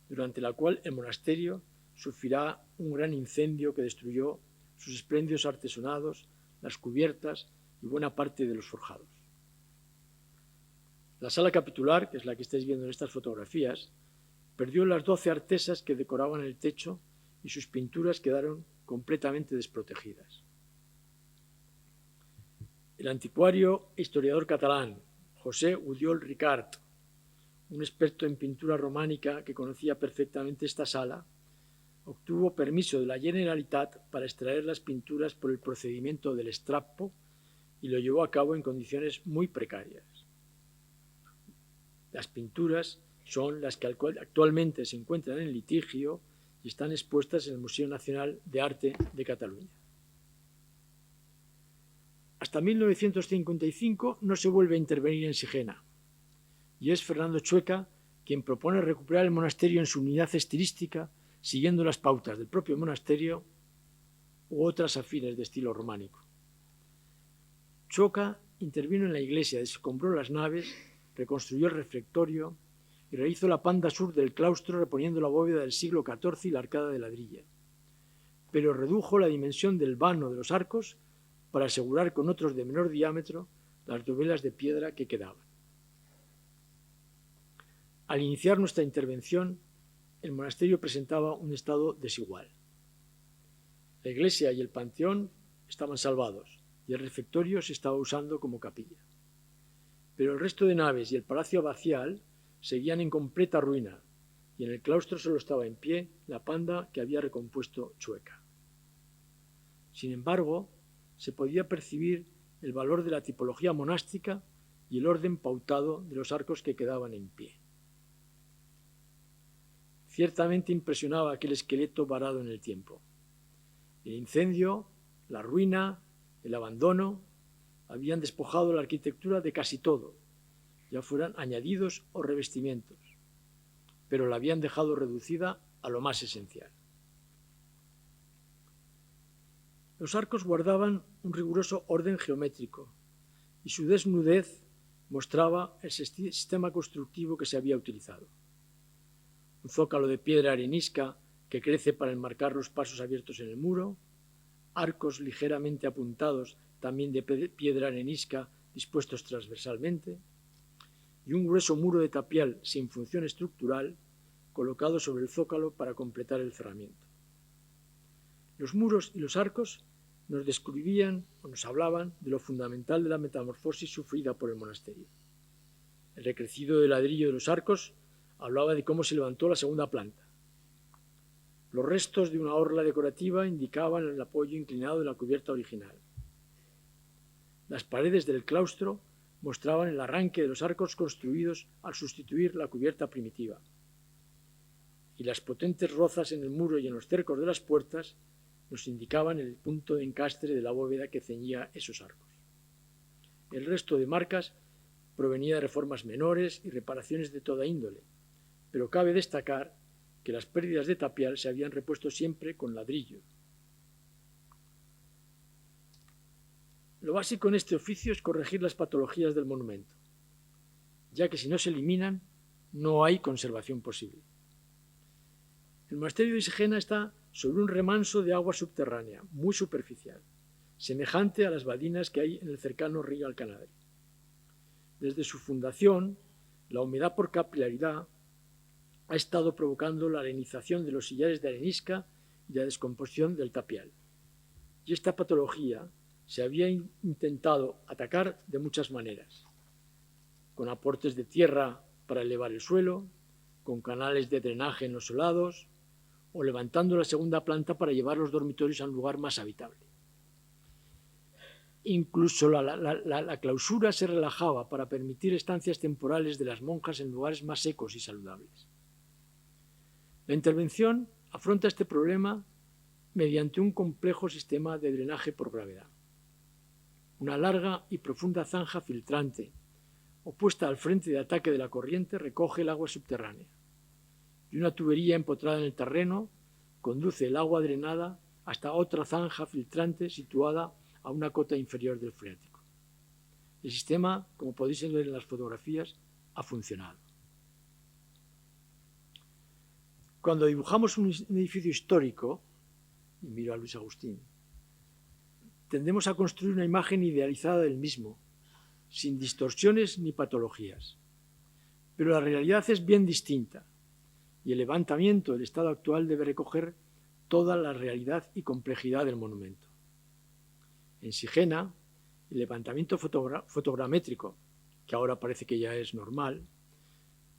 durante la cual el monasterio sufrirá un gran incendio que destruyó sus espléndidos artesonados, las cubiertas y buena parte de los forjados. La sala capitular, que es la que estáis viendo en estas fotografías, perdió las 12 artesas que decoraban el techo y sus pinturas quedaron completamente desprotegidas. El anticuario e historiador catalán José Udiol Ricart, un experto en pintura románica que conocía perfectamente esta sala, obtuvo permiso de la Generalitat para extraer las pinturas por el procedimiento del strappo y lo llevó a cabo en condiciones muy precarias. Las pinturas son las que actualmente se encuentran en litigio y están expuestas en el Museo Nacional de Arte de Cataluña. Hasta 1955 no se vuelve a intervenir en Sigena, y es Fernando Chueca quien propone recuperar el monasterio en su unidad estilística, siguiendo las pautas del propio monasterio u otras afines de estilo románico. Chueca intervino en la iglesia, descombró las naves, reconstruyó el refectorio y rehizo la panda sur del claustro reponiendo la bóveda del siglo XIV y la arcada de ladrilla, pero redujo la dimensión del vano de los arcos para asegurar con otros de menor diámetro las dovelas de piedra que quedaban. Al iniciar nuestra intervención, el monasterio presentaba un estado desigual. La iglesia y el panteón estaban salvados y el refectorio se estaba usando como capilla. Pero el resto de naves y el palacio abacial seguían en completa ruina y en el claustro solo estaba en pie la panda que había recompuesto Chueca. Sin embargo, se podía percibir el valor de la tipología monástica y el orden pautado de los arcos que quedaban en pie. Ciertamente impresionaba aquel esqueleto varado en el tiempo. El incendio, la ruina, el abandono habían despojado la arquitectura de casi todo, ya fueran añadidos o revestimientos, pero la habían dejado reducida a lo más esencial. Los arcos guardaban un riguroso orden geométrico y su desnudez mostraba el sistema constructivo que se había utilizado. Un zócalo de piedra arenisca que crece para enmarcar los pasos abiertos en el muro, arcos ligeramente apuntados también de piedra arenisca dispuestos transversalmente, y un grueso muro de tapial sin función estructural colocado sobre el zócalo para completar el cerramiento. Los muros y los arcos nos describían o nos hablaban de lo fundamental de la metamorfosis sufrida por el monasterio. El recrecido de ladrillo de los arcos hablaba de cómo se levantó la segunda planta. Los restos de una orla decorativa indicaban el apoyo inclinado de la cubierta original. Las paredes del claustro mostraban el arranque de los arcos construidos al sustituir la cubierta primitiva. Y las potentes rozas en el muro y en los cercos de las puertas nos indicaban el punto de encastre de la bóveda que ceñía esos arcos. El resto de marcas provenía de reformas menores y reparaciones de toda índole, pero cabe destacar que las pérdidas de tapial se habían repuesto siempre con ladrillo. Lo básico en este oficio es corregir las patologías del monumento, ya que si no se eliminan, no hay conservación posible. El monasterio de Sigena está sobre un remanso de agua subterránea, muy superficial, semejante a las badinas que hay en el cercano río Alcanadri. Desde su fundación, la humedad por capilaridad ha estado provocando la arenización de los sillares de arenisca y la descomposición del tapial. Y esta patología se había intentado atacar de muchas maneras, con aportes de tierra para elevar el suelo, con canales de drenaje en los solados, o levantando la segunda planta para llevar los dormitorios a un lugar más habitable. Incluso la clausura se relajaba para permitir estancias temporales de las monjas en lugares más secos y saludables. La intervención afronta este problema mediante un complejo sistema de drenaje por gravedad. Una larga y profunda zanja filtrante, opuesta al frente de ataque de la corriente, recoge el agua subterránea. y una tubería empotrada en el terreno conduce el agua drenada hasta otra zanja filtrante situada a una cota inferior del freático. El sistema, como podéis ver en las fotografías, ha funcionado. Cuando dibujamos un edificio histórico, y miro a Luis Agustín, tendemos a construir una imagen idealizada del mismo, sin distorsiones ni patologías. Pero la realidad es bien distinta, y el levantamiento del estado actual debe recoger toda la realidad y complejidad del monumento. En Sigena, el levantamiento fotogramétrico, que ahora parece que ya es normal,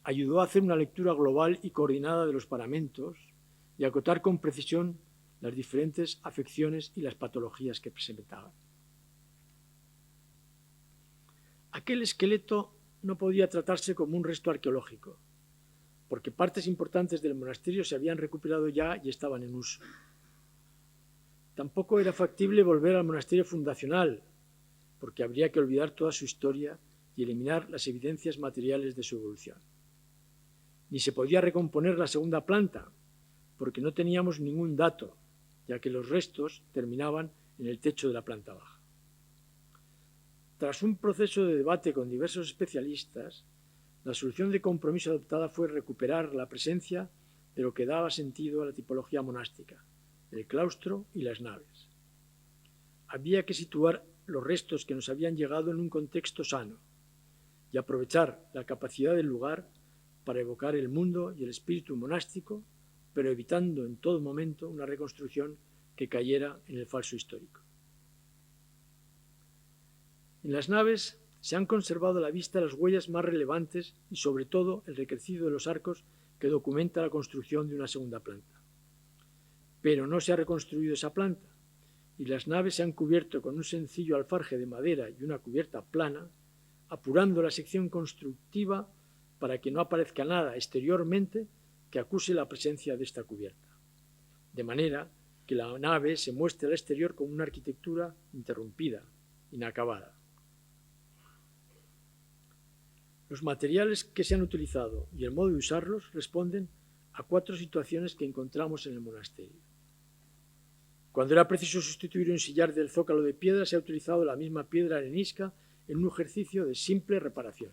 ayudó a hacer una lectura global y coordinada de los paramentos y a acotar con precisión las diferentes afecciones y las patologías que presentaban. Aquel esqueleto no podía tratarse como un resto arqueológico, porque partes importantes del monasterio se habían recuperado ya y estaban en uso. Tampoco era factible volver al monasterio fundacional, porque habría que olvidar toda su historia y eliminar las evidencias materiales de su evolución. Ni se podía recomponer la segunda planta, porque no teníamos ningún dato, ya que los restos terminaban en el techo de la planta baja. Tras un proceso de debate con diversos especialistas, la solución de compromiso adoptada fue recuperar la presencia de lo que daba sentido a la tipología monástica, el claustro y las naves. Había que situar los restos que nos habían llegado en un contexto sano y aprovechar la capacidad del lugar para evocar el mundo y el espíritu monástico, pero evitando en todo momento una reconstrucción que cayera en el falso histórico. En las naves se han conservado a la vista las huellas más relevantes y sobre todo el recrecido de los arcos que documenta la construcción de una segunda planta. Pero no se ha reconstruido esa planta y las naves se han cubierto con un sencillo alfarje de madera y una cubierta plana, apurando la sección constructiva para que no aparezca nada exteriormente que acuse la presencia de esta cubierta, de manera que la nave se muestre al exterior como una arquitectura interrumpida, inacabada. Los materiales que se han utilizado y el modo de usarlos responden a 4 situaciones que encontramos en el monasterio. Cuando era preciso sustituir un sillar del zócalo de piedra, se ha utilizado la misma piedra arenisca en un ejercicio de simple reparación.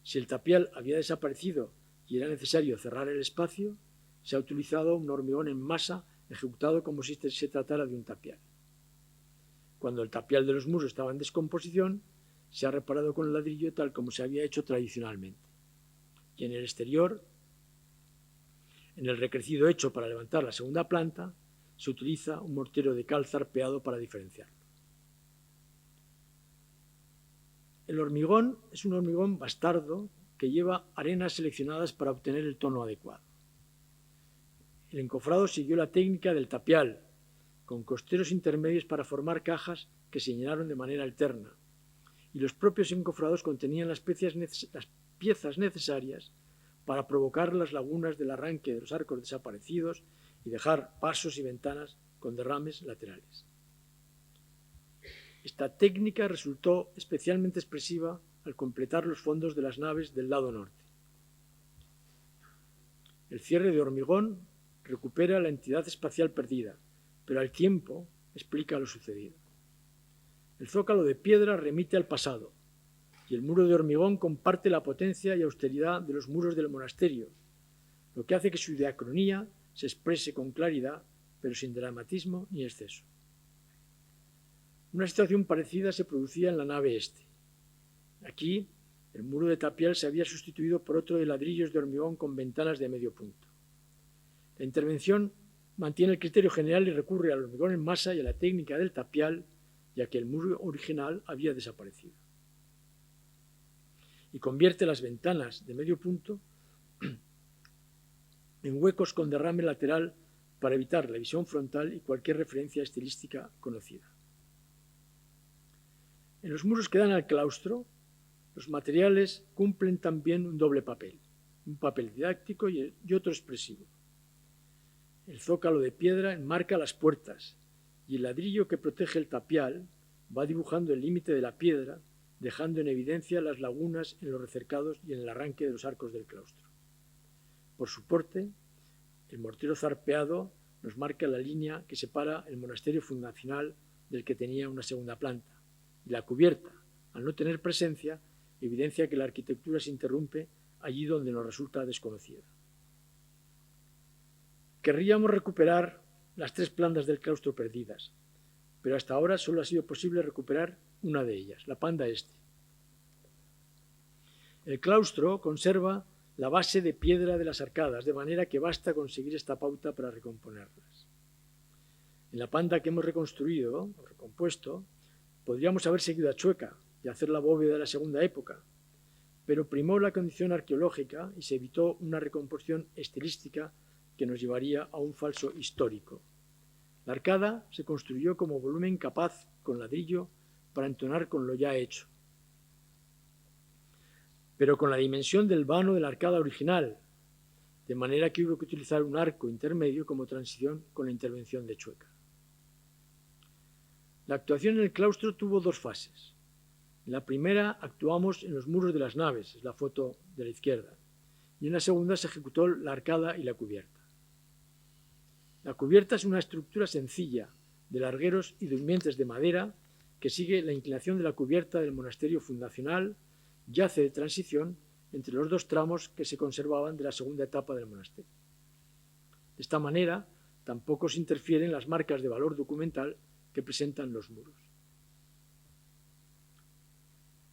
Si el tapial había desaparecido y era necesario cerrar el espacio, se ha utilizado un hormigón en masa ejecutado como si se tratara de un tapial. Cuando el tapial de los muros estaba en descomposición, se ha reparado con el ladrillo tal como se había hecho tradicionalmente. Y en el exterior, en el recrecido hecho para levantar la segunda planta, se utiliza un mortero de cal zarpeado para diferenciarlo. El hormigón es un hormigón bastardo que lleva arenas seleccionadas para obtener el tono adecuado. El encofrado siguió la técnica del tapial, con costeros intermedios para formar cajas que se llenaron de manera alterna, y los propios encofrados contenían las piezas necesarias para provocar las lagunas del arranque de los arcos desaparecidos y dejar pasos y ventanas con derrames laterales. Esta técnica resultó especialmente expresiva al completar los fondos de las naves del lado norte. El cierre de hormigón recupera la entidad espacial perdida, pero al tiempo explica lo sucedido. El zócalo de piedra remite al pasado, y el muro de hormigón comparte la potencia y austeridad de los muros del monasterio, lo que hace que su diacronía se exprese con claridad, pero sin dramatismo ni exceso. Una situación parecida se producía en la nave este. Aquí, el muro de tapial se había sustituido por otro de ladrillos de hormigón con ventanas de medio punto. La intervención mantiene el criterio general y recurre al hormigón en masa y a la técnica del tapial, ya que el muro original había desaparecido. Y convierte las ventanas de medio punto en huecos con derrame lateral para evitar la visión frontal y cualquier referencia estilística conocida. En los muros que dan al claustro, los materiales cumplen también un doble papel, un papel didáctico y otro expresivo. El zócalo de piedra enmarca las puertas y el ladrillo que protege el tapial va dibujando el límite de la piedra, dejando en evidencia las lagunas en los recercados y en el arranque de los arcos del claustro. Por su porte, el mortero zarpeado nos marca la línea que separa el monasterio fundacional del que tenía una segunda planta, y la cubierta, al no tener presencia, evidencia que la arquitectura se interrumpe allí donde nos resulta desconocida. Querríamos recuperar las 3 plantas del claustro perdidas, pero hasta ahora solo ha sido posible recuperar una de ellas, la panda este. El claustro conserva la base de piedra de las arcadas, de manera que basta conseguir esta pauta para recomponerlas. En la panda que hemos reconstruido o recompuesto, podríamos haber seguido a Chueca y hacer la bóveda de la segunda época, pero primó la condición arqueológica y se evitó una recomposición estilística que nos llevaría a un falso histórico. La arcada se construyó como volumen capaz con ladrillo para entonar con lo ya hecho, pero con la dimensión del vano de la arcada original, de manera que hubo que utilizar un arco intermedio como transición con la intervención de Chueca. La actuación en el claustro tuvo 2 fases. En la primera actuamos en los muros de las naves, es la foto de la izquierda, y en la segunda se ejecutó la arcada y la cubierta. La cubierta es una estructura sencilla de largueros y durmientes de madera que sigue la inclinación de la cubierta del monasterio fundacional, yace de transición entre los 2 tramos que se conservaban de la segunda etapa del monasterio. De esta manera, tampoco se interfieren las marcas de valor documental que presentan los muros.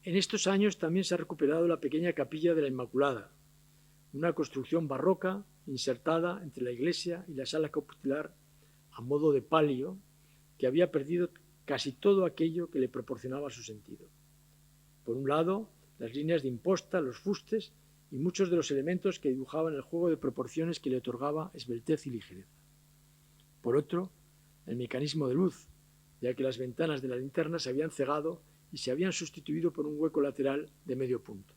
En estos años también se ha recuperado la pequeña capilla de la Inmaculada, una construcción barroca insertada entre la iglesia y la sala capitular a modo de palio que había perdido casi todo aquello que le proporcionaba su sentido. Por un lado, las líneas de imposta, los fustes y muchos de los elementos que dibujaban el juego de proporciones que le otorgaba esbeltez y ligereza. Por otro, el mecanismo de luz, ya que las ventanas de la linterna se habían cegado y se habían sustituido por un hueco lateral de medio punto.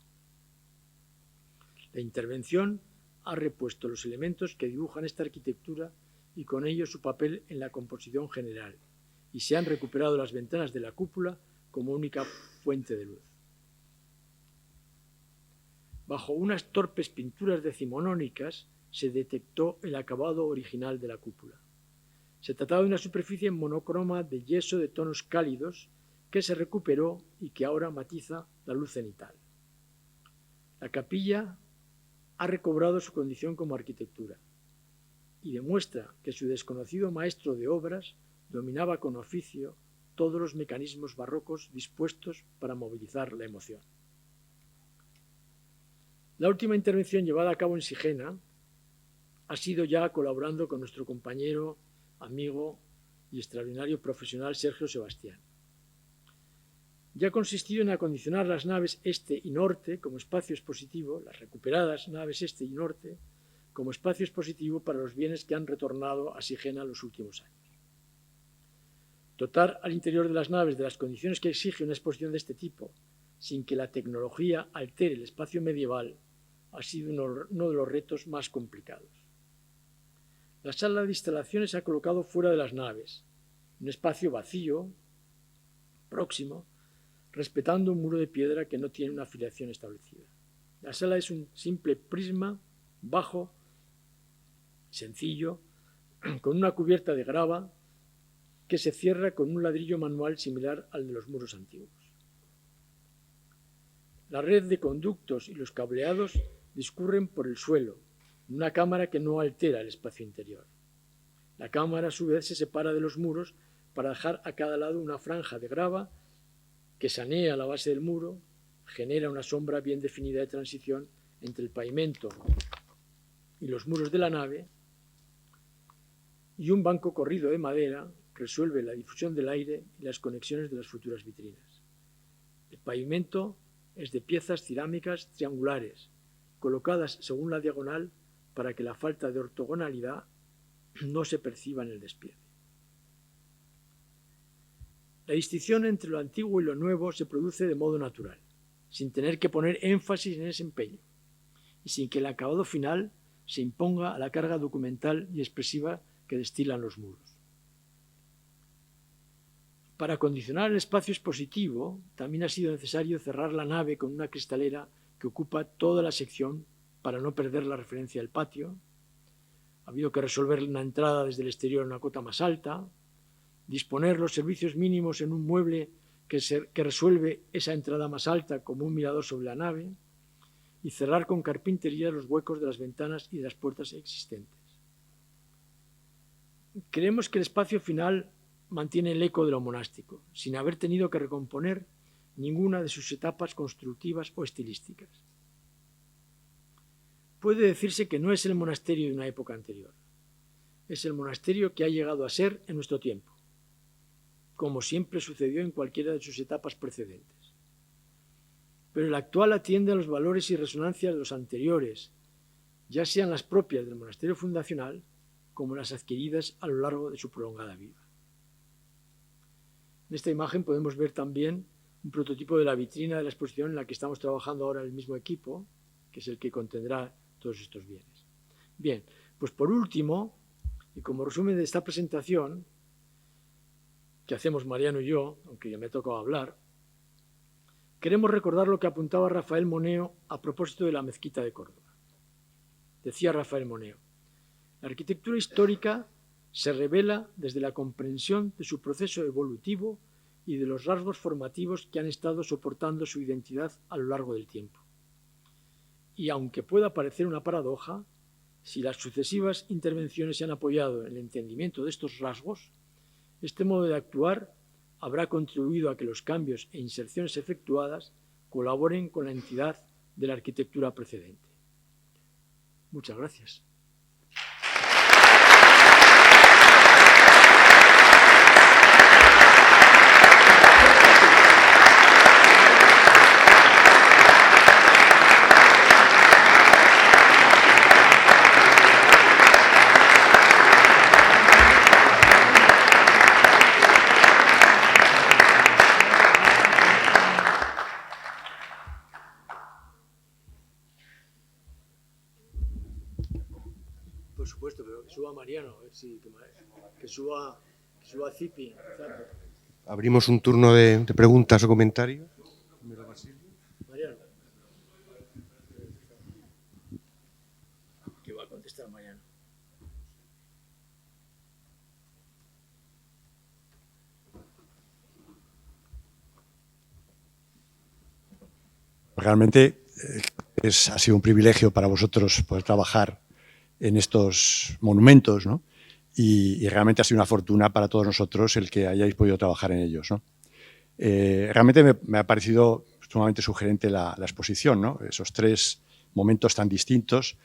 La intervención ha repuesto los elementos que dibujan esta arquitectura y con ello su papel en la composición general, y se han recuperado las ventanas de la cúpula como única fuente de luz. Bajo unas torpes pinturas decimonónicas se detectó el acabado original de la cúpula. Se trataba de una superficie monocroma de yeso de tonos cálidos que se recuperó y que ahora matiza la luz cenital. La capilla ha recobrado su condición como arquitectura y demuestra que su desconocido maestro de obras dominaba con oficio todos los mecanismos barrocos dispuestos para movilizar la emoción. La última intervención llevada a cabo en Sigena ha sido ya colaborando con nuestro compañero, amigo y extraordinario profesional Sergio Sebastián. Ya ha consistido en acondicionar las naves este y norte como espacio expositivo, las recuperadas naves este y norte, como espacio expositivo para los bienes que han retornado a Sigena los últimos años. Dotar al interior de las naves de las condiciones que exige una exposición de este tipo, sin que la tecnología altere el espacio medieval, ha sido uno de los retos más complicados. La sala de instalaciones se ha colocado fuera de las naves, un espacio vacío, próximo, respetando un muro de piedra que no tiene una afiliación establecida. La sala es un simple prisma bajo, sencillo, con una cubierta de grava que se cierra con un ladrillo manual similar al de los muros antiguos. La red de conductos y los cableados discurren por el suelo, en una cámara que no altera el espacio interior. La cámara a su vez se separa de los muros para dejar a cada lado una franja de grava que sanea la base del muro, genera una sombra bien definida de transición entre el pavimento y los muros de la nave, y un banco corrido de madera resuelve la difusión del aire y las conexiones de las futuras vitrinas. El pavimento es de piezas cerámicas triangulares, colocadas según la diagonal para que la falta de ortogonalidad no se perciba en el despliegue. La distinción entre lo antiguo y lo nuevo se produce de modo natural, sin tener que poner énfasis en ese empeño, y sin que el acabado final se imponga a la carga documental y expresiva que destilan los muros. Para acondicionar el espacio expositivo, también ha sido necesario cerrar la nave con una cristalera que ocupa toda la sección para no perder la referencia del patio. Ha habido que resolver una entrada desde el exterior a una cota más alta, disponer los servicios mínimos en un mueble que resuelve esa entrada más alta como un mirador sobre la nave y cerrar con carpintería los huecos de las ventanas y de las puertas existentes. Creemos que el espacio final mantiene el eco de lo monástico, sin haber tenido que recomponer ninguna de sus etapas constructivas o estilísticas. Puede decirse que no es el monasterio de una época anterior, es el monasterio que ha llegado a ser en nuestro tiempo, como siempre sucedió en cualquiera de sus etapas precedentes. Pero el actual atiende a los valores y resonancias de los anteriores, ya sean las propias del monasterio fundacional como las adquiridas a lo largo de su prolongada vida. En esta imagen podemos ver también un prototipo de la vitrina de la exposición en la que estamos trabajando ahora el mismo equipo, que es el que contendrá todos estos bienes. Bien, pues por último, y como resumen de esta presentación, que hacemos Mariano y yo, aunque ya me ha tocado hablar, queremos recordar lo que apuntaba Rafael Moneo a propósito de la mezquita de Córdoba. Decía Rafael Moneo: la arquitectura histórica se revela desde la comprensión de su proceso evolutivo y de los rasgos formativos que han estado soportando su identidad a lo largo del tiempo. Y aunque pueda parecer una paradoja, si las sucesivas intervenciones se han apoyado en el entendimiento de estos rasgos, este modo de actuar habrá contribuido a que los cambios e inserciones efectuadas colaboren con la entidad de la arquitectura precedente. Muchas gracias. Por supuesto, pero que suba Mariano, a ver si, que suba Zipi. Abrimos un turno de preguntas o comentarios. Mariano. ¿Qué va a contestar Mariano? Realmente ha sido un privilegio para vosotros poder trabajar en estos monumentos, ¿no? Y realmente ha sido una fortuna para todos nosotros el que hayáis podido trabajar en ellos, ¿no? Realmente me ha parecido sumamente sugerente la exposición, ¿no? Esos tres momentos tan distintos.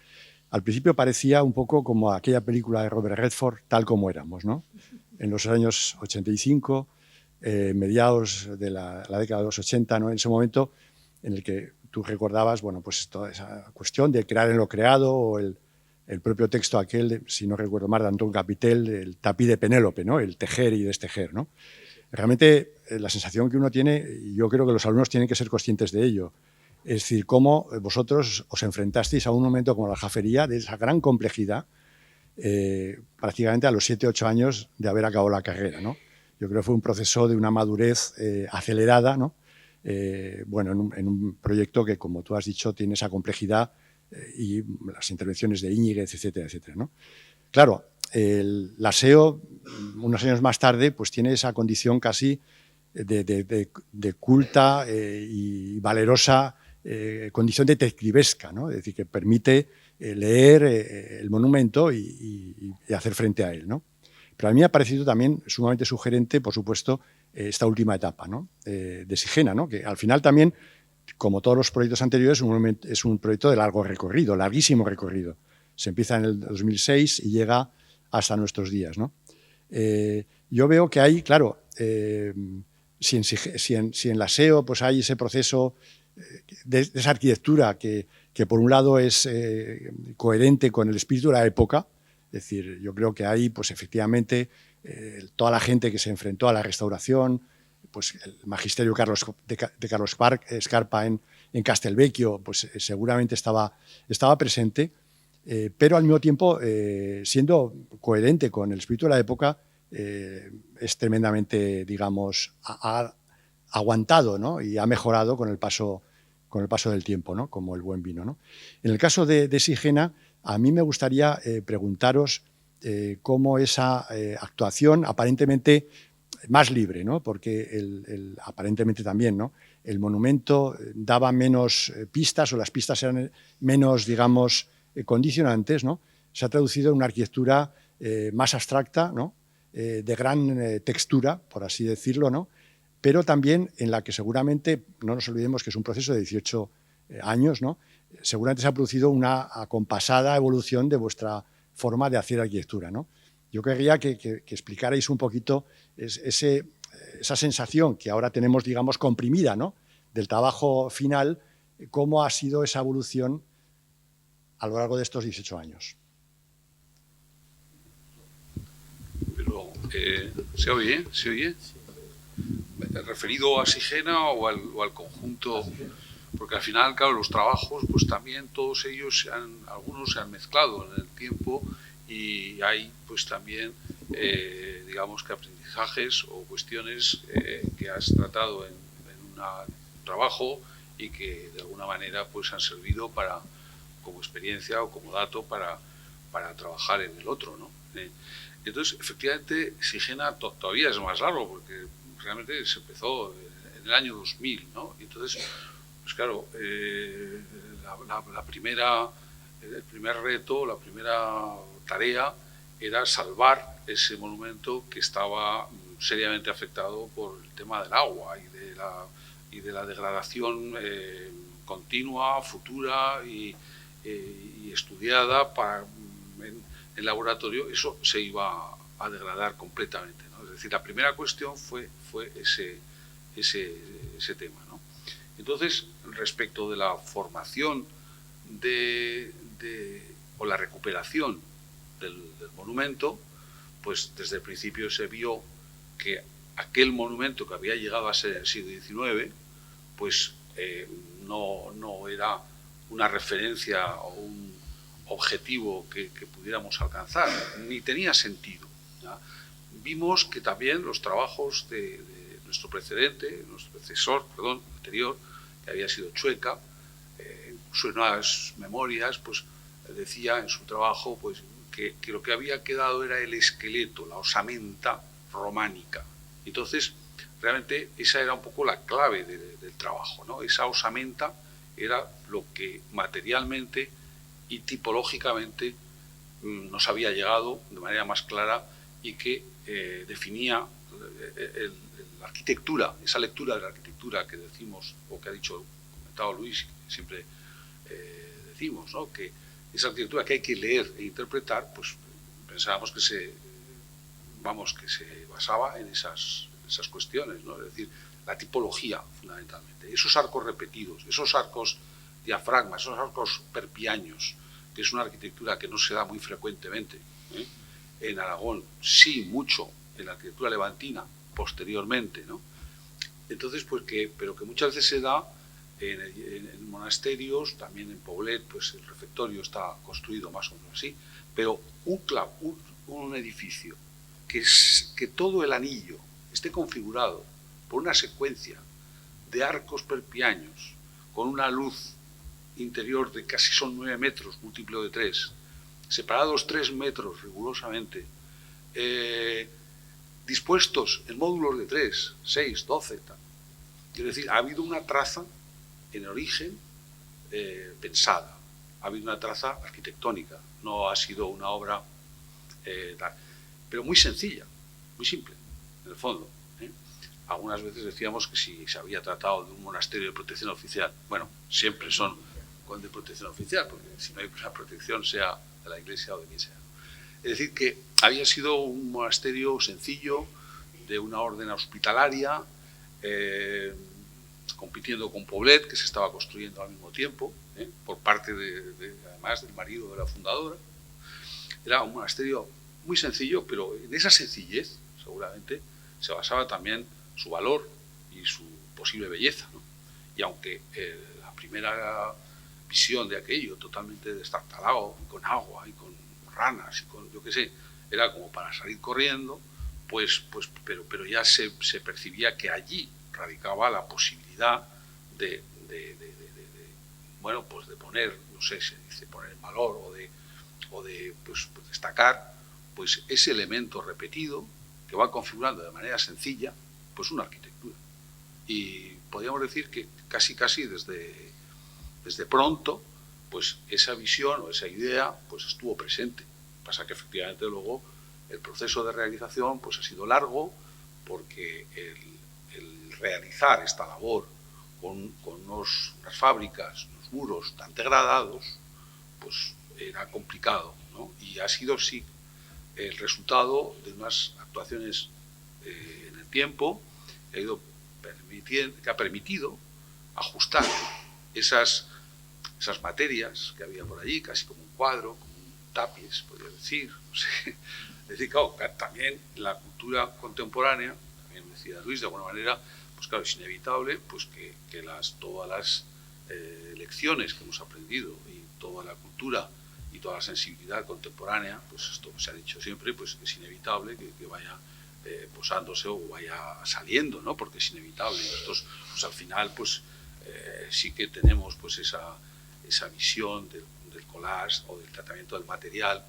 Al principio parecía un poco como aquella película de Robert Redford, Tal como éramos, ¿no? En los años 85, mediados de la década de los 80, ¿no? En ese momento en el que tú recordabas, bueno, pues toda esa cuestión de crear en lo creado, o el propio texto aquel, si no recuerdo mal, de Antón Capitel, el tapiz de Penélope, ¿no? El tejer y destejer, ¿no? Realmente la sensación que uno tiene, y yo creo que los alumnos tienen que ser conscientes de ello, es decir, cómo vosotros os enfrentasteis a un momento como la aljafería, de esa gran complejidad, prácticamente a los 7 o 8 años de haber acabado la carrera, ¿no? Yo creo que fue un proceso de una madurez acelerada, ¿no? Bueno, en un proyecto que, como tú has dicho, tiene esa complejidad y las intervenciones de Íñiguez, etcétera, etcétera, ¿no? Claro, la SEO, unos años más tarde, pues tiene esa condición casi de culta y valerosa condición detectivesca, ¿no? Es decir, que permite leer el monumento y hacer frente a él, ¿no? Pero a mí me ha parecido también sumamente sugerente, por supuesto, esta última etapa, ¿no? De Sigena, ¿no? Que al final también, como todos los proyectos anteriores, es un proyecto de largo recorrido, larguísimo recorrido. Se empieza en el 2006 y llega hasta nuestros días, ¿no? Yo veo que hay, claro, si en la SEO pues hay ese proceso de esa arquitectura que por un lado es coherente con el espíritu de la época, es decir, yo creo que ahí pues efectivamente toda la gente que se enfrentó a la restauración, pues el magisterio de Carlos Scarpa en Castelvecchio, pues seguramente estaba presente, pero al mismo tiempo, siendo coherente con el espíritu de la época, es tremendamente, digamos, ha aguantado, ¿no? Y ha mejorado con el paso con el paso del tiempo, ¿no? Como el buen vino, ¿no? En el caso de Sigena, a mí me gustaría preguntaros cómo esa actuación aparentemente más libre, ¿no? Porque aparentemente también, ¿no? El monumento daba menos pistas, o las pistas eran menos, digamos, condicionantes, ¿no? Se ha traducido en una arquitectura más abstracta, ¿no? De gran textura, por así decirlo, ¿no? Pero también en la que seguramente, no nos olvidemos que es un proceso de 18 años, ¿no? Seguramente se ha producido una acompasada evolución de vuestra forma de hacer arquitectura, ¿no? Yo querría que explicarais un poquito esa sensación que ahora tenemos, digamos, comprimida, ¿no? Del trabajo final, cómo ha sido esa evolución a lo largo de estos 18 años. Pero, ¿se oye? ¿Se oye? ¿Referido a Sigena o al conjunto? Porque al final, claro, los trabajos, pues también todos ellos, algunos se han mezclado en el tiempo y hay pues también, digamos que aprendizajes o cuestiones que has tratado en un trabajo y que de alguna manera pues han servido como experiencia o como dato para trabajar en el otro, ¿no? Entonces, efectivamente, Sigena todavía es más largo porque realmente se empezó en el año 2000, ¿no? Y entonces, pues claro, el primer reto, la primera tarea era salvar ese monumento que estaba seriamente afectado por el tema del agua y de la degradación continua, futura y estudiada en laboratorio. Eso se iba a degradar completamente, ¿no? Es decir, la primera cuestión fue ese tema, ¿no? Entonces, respecto de la formación o la recuperación del monumento, pues desde el principio se vio que aquel monumento que había llegado a ser el siglo XIX, pues no era una referencia o un objetivo que pudiéramos alcanzar, ni tenía sentido, ¿ya? Vimos que también los trabajos de nuestro predecesor anterior, que había sido Chueca, incluso en unas memorias, pues decía en su trabajo pues, que lo que había quedado era el esqueleto, la osamenta románica. Entonces, realmente esa era un poco la clave del trabajo, ¿no? Esa osamenta era lo que materialmente y tipológicamente nos había llegado de manera más clara y que definía la arquitectura, esa lectura de la arquitectura que decimos, o que ha comentado Luis, que siempre decimos, ¿no? Que esa arquitectura que hay que leer e interpretar, pues pensábamos que se basaba en esas cuestiones, ¿no? Es decir, la tipología, fundamentalmente. Esos arcos repetidos, esos arcos diafragmas, esos arcos perpiaños, que es una arquitectura que no se da muy frecuentemente, ¿eh? En Aragón, sí, mucho, en la arquitectura levantina, posteriormente, ¿no? Entonces, pues pero que muchas veces se da en monasterios, también en Poblet, pues el refectorio está construido más o menos así, pero un edificio que todo el anillo esté configurado por una secuencia de arcos perpiaños con una luz interior de casi son 9 metros, múltiplo de 3, separados 3 metros rigurosamente, dispuestos en módulos de 3, 6, 12, tal. Es decir, ha habido una traza en origen pensada, ha habido una traza arquitectónica, no ha sido una obra tal, pero muy sencilla, muy simple, en el fondo, ¿eh? Algunas veces decíamos que si se había tratado de un monasterio de protección oficial, bueno, siempre son de protección oficial, porque si no hay una protección, sea de la Iglesia o de quien sea. Es decir, que había sido un monasterio sencillo, de una orden hospitalaria, compitiendo con Poblet, que se estaba construyendo al mismo tiempo, por parte además del marido de la fundadora. Era un monasterio muy sencillo, pero en esa sencillez, seguramente, se basaba también su valor y su posible belleza, ¿no? Y aunque la primera visión de aquello, totalmente destartalado, con agua y con ranas y con, yo qué sé, era como para salir corriendo, pero ya se percibía que allí radicaba la posibilidad de bueno, pues de poner, no sé, se dice poner en valor o de pues, destacar, pues ese elemento repetido que va configurando de manera sencilla, pues una arquitectura. Y podríamos decir que casi desde pronto, pues esa visión o esa idea pues estuvo presente. Pasa que efectivamente luego el proceso de realización pues ha sido largo, porque el realizar esta labor con unas fábricas, unos muros tan degradados, pues era complicado, ¿no? Y ha sido, sí, el resultado de unas actuaciones en el tiempo que ha permitido ajustar esas materias que había por allí, casi como un cuadro, como un tapiz, podría decir. No sé. Es decir, claro, también la cultura contemporánea, también decía Luis, de alguna manera, pues claro, es inevitable pues que todas las lecciones que hemos aprendido y toda la cultura y toda la sensibilidad contemporánea, pues esto se ha dicho siempre, pues es inevitable que vaya posándose o vaya saliendo, ¿no? Porque es inevitable. Y nosotros, pues al final, pues sí que tenemos pues esa visión del collage o del tratamiento del material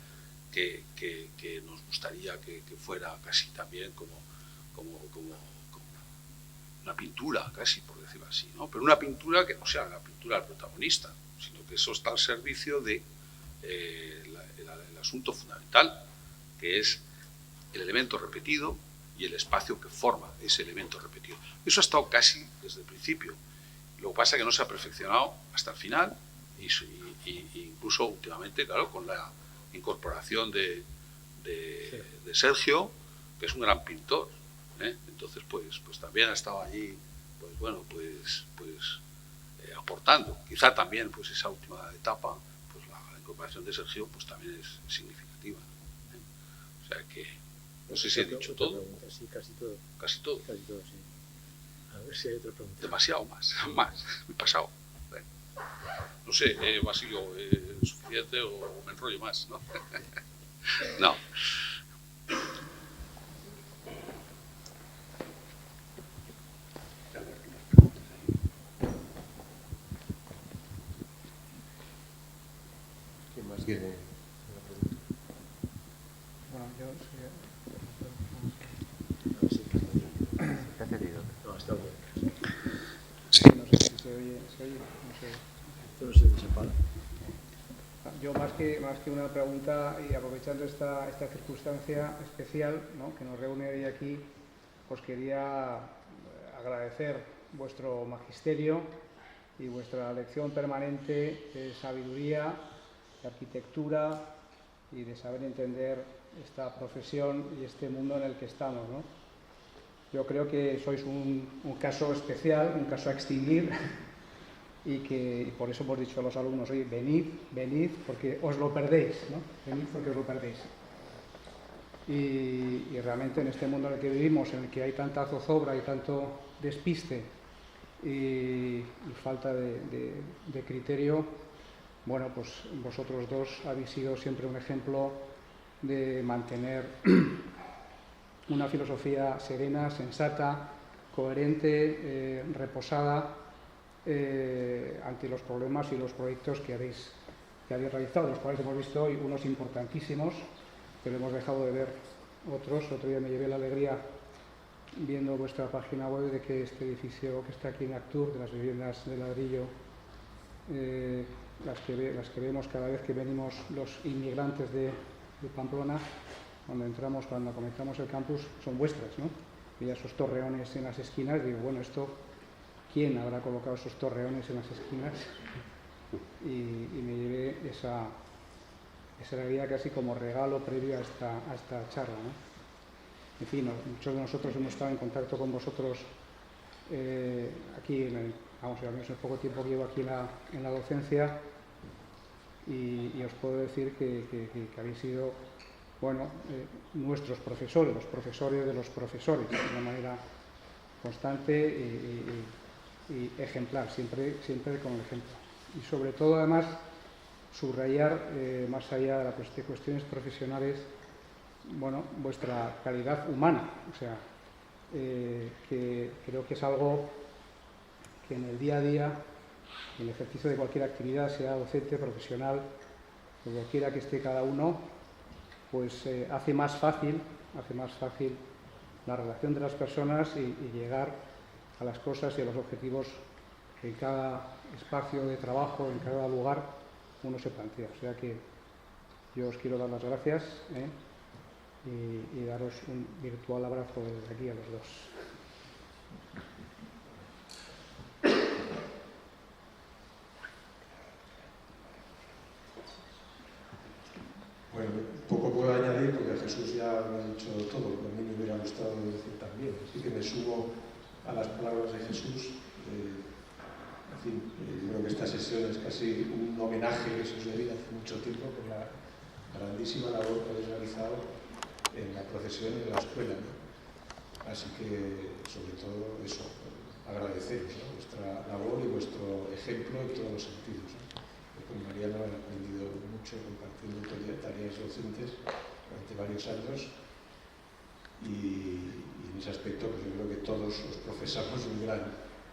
que nos gustaría que fuera casi también como una pintura, casi, por decirlo así, ¿no? Pero una pintura que no sea la pintura del protagonista, sino que eso está al servicio de el asunto fundamental, que es el elemento repetido y el espacio que forma ese elemento repetido. Eso ha estado casi desde el principio. Lo que pasa es que no se ha perfeccionado hasta el final, y incluso últimamente, claro, con la incorporación de Sergio, que es un gran pintor, ¿eh? Entonces, pues también ha estado allí, pues bueno, aportando. Quizá también, pues esa última etapa, pues la incorporación de Sergio, pues también es significativa, ¿eh? O sea que, no sé si he dicho todo. Sí, casi todo. Casi todo. Casi todo, sí. A ver si hay otra pregunta. Demasiado más, me he pasado. No sé, Basilio, ¿suficiente o me enrollo más? No. No. ¿Quién más quiere? Bueno, yo No, está bien. sí, no sé si se oye, no sé. Esto no se desapaga. Yo más que una pregunta, y aprovechando esta circunstancia especial, ¿no?, que nos reúne hoy aquí, os quería agradecer vuestro magisterio y vuestra lección permanente de sabiduría, de arquitectura y de saber entender esta profesión y este mundo en el que estamos, ¿no? Yo creo que sois un caso especial, un caso a extinguir, y por eso hemos dicho a los alumnos, oye, venid porque os lo perdéis, ¿no? Venid porque os lo perdéis. Y realmente en este mundo en el que vivimos, en el que hay tanta zozobra y tanto despiste y falta de criterio, bueno, pues vosotros dos habéis sido siempre un ejemplo de mantener una filosofía serena, sensata, coherente, reposada ante los problemas y los proyectos que habéis realizado, los cuales hemos visto hoy unos importantísimos, pero hemos dejado de ver otros. Otro día me llevé la alegría viendo vuestra página web de que este edificio que está aquí en Actur, de las viviendas de ladrillo, las que vemos cada vez que venimos los inmigrantes de Pamplona, cuando comenzamos el campus, son vuestras, ¿no? Y esos torreones en las esquinas, digo, bueno, ¿quién habrá colocado esos torreones en las esquinas? Y me llevé esa alegría casi como regalo previo a esta charla, ¿no? En fin, muchos de nosotros hemos estado en contacto con vosotros aquí, al menos en el poco tiempo que llevo aquí en la docencia, y os puedo decir que habéis sido, bueno, nuestros profesores, los profesores de los profesores, de una manera constante y ejemplar, siempre con el ejemplo. Y sobre todo, además, subrayar, más allá de cuestiones profesionales, bueno, vuestra calidad humana. O sea, que creo que es algo que en el día a día en el ejercicio de cualquier actividad, sea docente, profesional, donde quiera que esté cada uno, pues hace más fácil la relación de las personas y llegar a las cosas y a los objetivos que en cada espacio de trabajo, en cada lugar, uno se plantea. O sea que yo os quiero dar las gracias y daros un virtual abrazo desde aquí a los dos. Bueno, poco puedo añadir porque Jesús ya me ha dicho todo, lo que a mí me hubiera gustado decir también. Así que me sumo a las palabras de Jesús. En fin, yo creo que esta sesión es casi un homenaje que se os debía hace mucho tiempo por la grandísima labor que habéis realizado en la profesión y en la escuela, ¿no? Así que, sobre todo, eso, agradeceros, ¿no?, vuestra labor y vuestro ejemplo en todos los sentidos, ¿no? Yo con Mariano he aprendido mucho compartiendo tareas docentes durante varios años y en ese aspecto pues yo creo que todos os profesamos un gran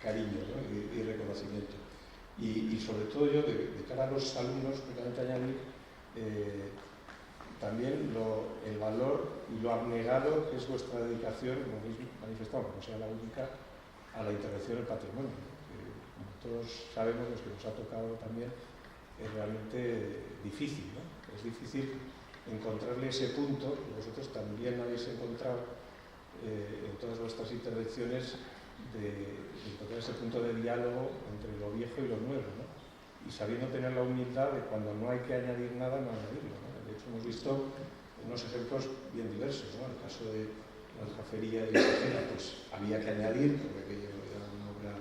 cariño, ¿no?, y reconocimiento. Y sobre todo yo, de cara a los alumnos, únicamente añadir también el valor y lo abnegado que es vuestra dedicación, como habéis manifestado, aunque no sea la única, a la intervención del patrimonio, ¿no? Como todos sabemos, los que nos ha tocado también, es realmente difícil, ¿no? Es difícil encontrarle ese punto, que vosotros también habéis encontrado en todas vuestras intervenciones, de encontrar ese punto de diálogo entre lo viejo y lo nuevo, ¿no? Y sabiendo tener la humildad de cuando no hay que añadir nada, no añadirlo, ¿no? De hecho, hemos visto unos ejemplos bien diversos, ¿no? En el caso de la aljafería y la cocina, pues había que añadir, porque aquello era una obra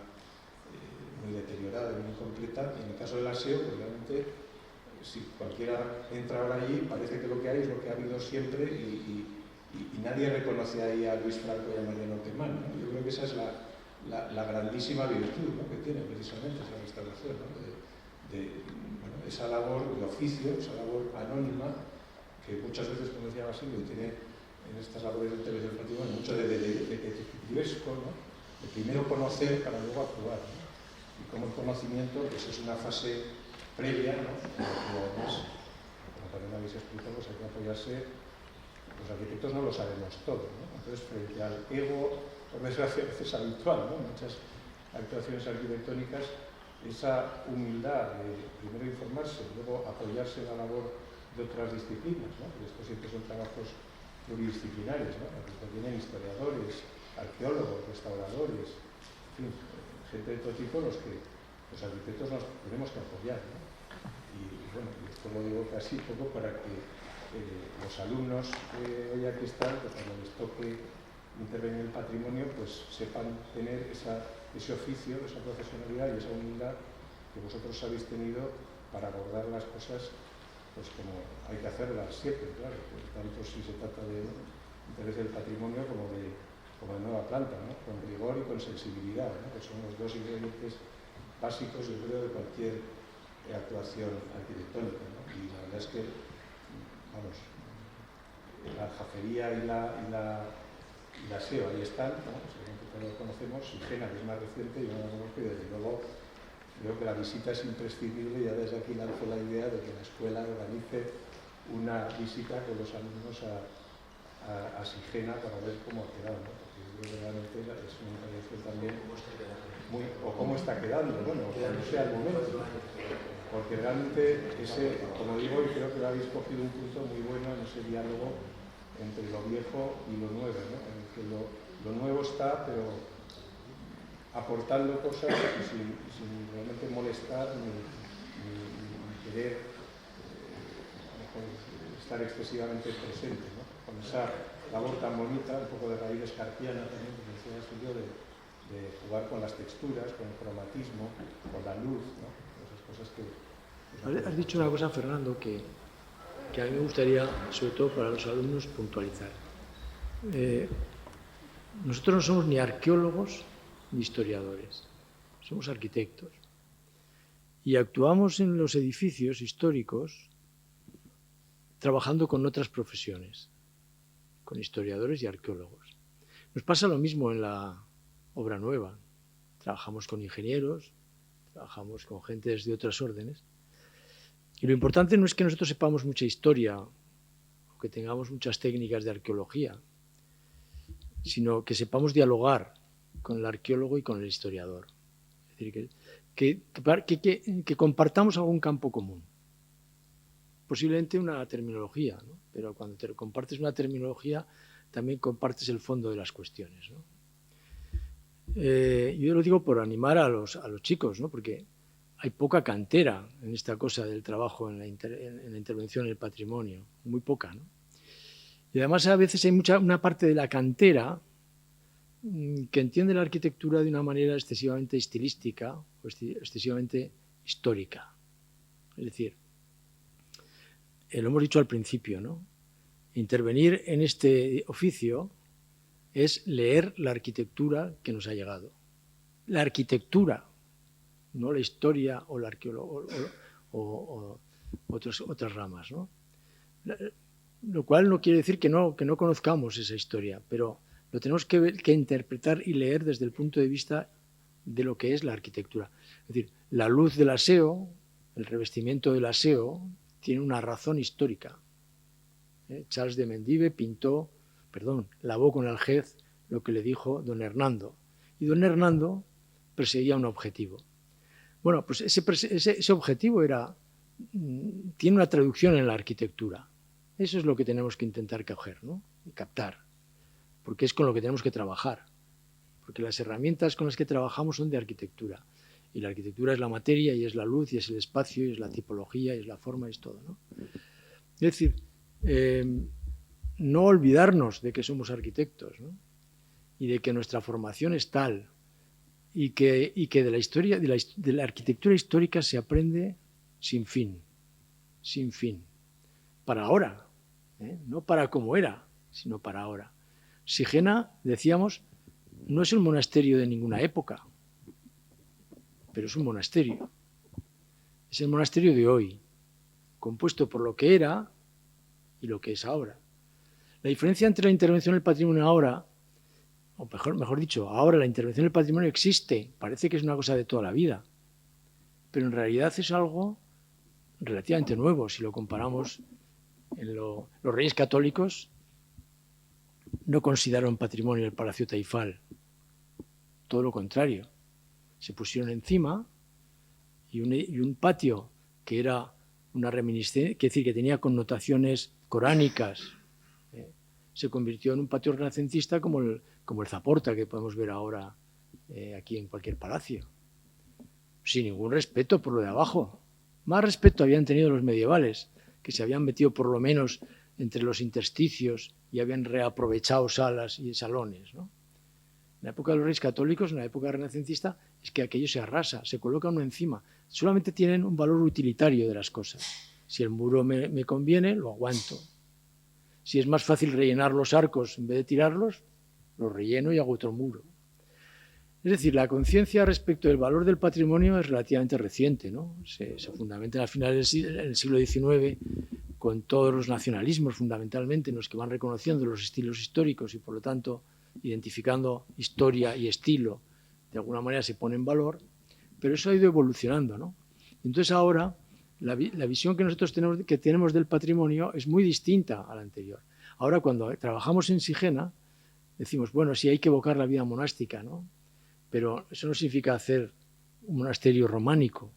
muy deteriorada y muy incompleta, y en el caso del aseo, pues realmente, si cualquiera entra ahora allí, parece que lo que hay es lo que ha habido siempre y nadie reconoce ahí a Luis Franco y a Mariano Pemán, ¿no? Yo creo que esa es la grandísima virtud, ¿no?, que tiene precisamente esa restauración, ¿no?, bueno, esa labor de oficio, esa labor anónima, que muchas veces, como decía Basilio, tiene en estas labores de intervención del patrimonio mucho de detectivesco, ¿no?, de primero conocer para luego actuar, ¿no? Y como el conocimiento pues es una fase previa, ¿no?, y además, como también habéis explicado, pues hay que apoyarse. Los arquitectos no lo sabemos todo, ¿no? Entonces, frente al ego, por desgracia, a veces habitual, ¿no?, muchas actuaciones arquitectónicas, esa humildad de primero informarse, luego apoyarse en la labor de otras disciplinas, ¿no?, porque estos siempre son trabajos pluridisciplinarios, ¿no?, porque tienen historiadores, arqueólogos, restauradores, en fin, gente de todo tipo, los que los arquitectos nos tenemos que apoyar, ¿no? Y bueno, esto lo digo casi poco para que los alumnos que hoy aquí están, pues cuando les toque intervenir en el patrimonio, pues sepan tener ese oficio, esa profesionalidad y esa humildad que vosotros habéis tenido para abordar las cosas pues como hay que hacerlas siempre, claro, pues, tanto si se trata de interés del patrimonio como de nueva planta, ¿no?, con rigor y con sensibilidad, ¿no?, que son los dos ingredientes básicos, yo creo, de cualquier actuación arquitectónica, ¿no? Y la verdad es que, vamos, la aljafería y la SEO ahí están, ¿no?, según que todos conocemos, Sigena, que es más reciente, yo no la conozco, y desde luego creo que la visita es imprescindible. Ya desde aquí lanzo la idea de que la escuela organice una visita con los alumnos a Sigena para ver cómo ha quedado, ¿no?, porque yo creo que realmente es una intervención también o cómo está quedando, bueno, cuando sea el momento, porque realmente ese, como digo, y creo que lo habéis cogido un punto muy bueno en ese diálogo entre lo viejo y lo nuevo, ¿no?, en el que lo nuevo está, pero aportando cosas sin realmente molestar ni querer estar excesivamente presente, ¿no?, con esa labor tan bonita, un poco de raíz escarpiana también, como decía Basilio, de jugar con las texturas, con el cromatismo, con la luz, ¿no?, esas cosas que... Has dicho una cosa, Fernando, que a mí me gustaría, sobre todo para los alumnos, puntualizar. Nosotros no somos ni arqueólogos ni historiadores, somos arquitectos. Y actuamos en los edificios históricos trabajando con otras profesiones, con historiadores y arqueólogos. Nos pasa lo mismo en la obra nueva. Trabajamos con ingenieros, trabajamos con gentes de otras órdenes. Y lo importante no es que nosotros sepamos mucha historia o que tengamos muchas técnicas de arqueología, sino que sepamos dialogar con el arqueólogo y con el historiador. Es decir, que compartamos algún campo común. Posiblemente una terminología, ¿no? Pero cuando te compartes una terminología, también compartes el fondo de las cuestiones, ¿no? Yo lo digo por animar a los chicos, ¿no? Porque hay poca cantera en esta cosa del trabajo en la intervención en el patrimonio, muy poca, ¿no? Y además a veces hay una parte de la cantera que entiende la arquitectura de una manera excesivamente estilística o excesivamente histórica. Es decir, lo hemos dicho al principio, ¿no? Intervenir en este oficio es leer la arquitectura que nos ha llegado. La arquitectura, no la historia o la arqueología o otras ramas, ¿no? Lo cual no quiere decir que no conozcamos esa historia, pero lo tenemos que interpretar y leer desde el punto de vista de lo que es la arquitectura. Es decir, la luz del aseo, el revestimiento del aseo, tiene una razón histórica. Charles de Mendive lavó con Algés lo que le dijo don Hernando. Y don Hernando perseguía un objetivo. Bueno, pues ese objetivo tiene una traducción en la arquitectura. Eso es lo que tenemos que intentar coger, ¿no? Y captar, porque es con lo que tenemos que trabajar. Porque las herramientas con las que trabajamos son de arquitectura. Y la arquitectura es la materia, y es la luz, y es el espacio, y es la tipología, y es la forma, y es todo, ¿no? Es decir, no olvidarnos de que somos arquitectos, ¿no? Y de que nuestra formación es tal, y que de la historia, de la arquitectura histórica se aprende sin fin, para ahora, no para cómo era, sino para ahora. Sigena, decíamos, no es un monasterio de ninguna época, pero es un monasterio. Es el monasterio de hoy, compuesto por lo que era y lo que es ahora. La diferencia entre la intervención del patrimonio ahora, o mejor dicho, ahora la intervención del patrimonio existe, parece que es una cosa de toda la vida, pero en realidad es algo relativamente nuevo si lo comparamos. Los reyes católicos no consideraron patrimonio el Palacio Taifal, todo lo contrario, se pusieron encima y un patio que era una reminiscencia, es decir, que tenía connotaciones coránicas, se convirtió en un patio renacentista como el Zaporta que podemos ver ahora aquí en cualquier palacio, sin ningún respeto por lo de abajo. Más respeto habían tenido los medievales, que se habían metido por lo menos entre los intersticios y habían reaprovechado salas y salones, ¿no? En la época de los reyes católicos, en la época renacentista, es que aquello se arrasa, se coloca uno encima. Solamente tienen un valor utilitario de las cosas. Si el muro me conviene, lo aguanto. Si es más fácil rellenar los arcos en vez de tirarlos, los relleno y hago otro muro. Es decir, la conciencia respecto del valor del patrimonio es relativamente reciente, ¿no? Se fundamenta al final del siglo XIX con todos los nacionalismos, fundamentalmente, en los que van reconociendo los estilos históricos y, por lo tanto, identificando historia y estilo, de alguna manera se pone en valor, pero eso ha ido evolucionando, ¿no? Entonces ahora la visión que nosotros tenemos del patrimonio es muy distinta a la anterior. Ahora cuando trabajamos en Sigena decimos, bueno, sí hay que evocar la vida monástica, ¿no? Pero eso no significa hacer un monasterio románico,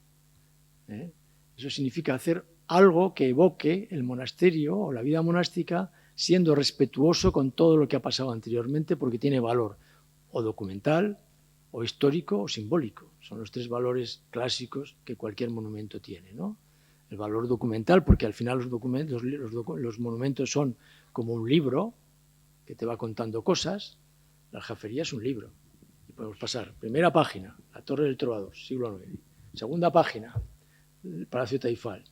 ¿eh? Eso significa hacer algo que evoque el monasterio o la vida monástica siendo respetuoso con todo lo que ha pasado anteriormente porque tiene valor o documental, o histórico o simbólico. Son los tres valores clásicos que cualquier monumento tiene, ¿no? El valor documental, porque al final los monumentos son como un libro que te va contando cosas. La aljafería es un libro. Y podemos pasar. Primera página, la Torre del Trovador, siglo IX. Segunda página, el Palacio Taifal,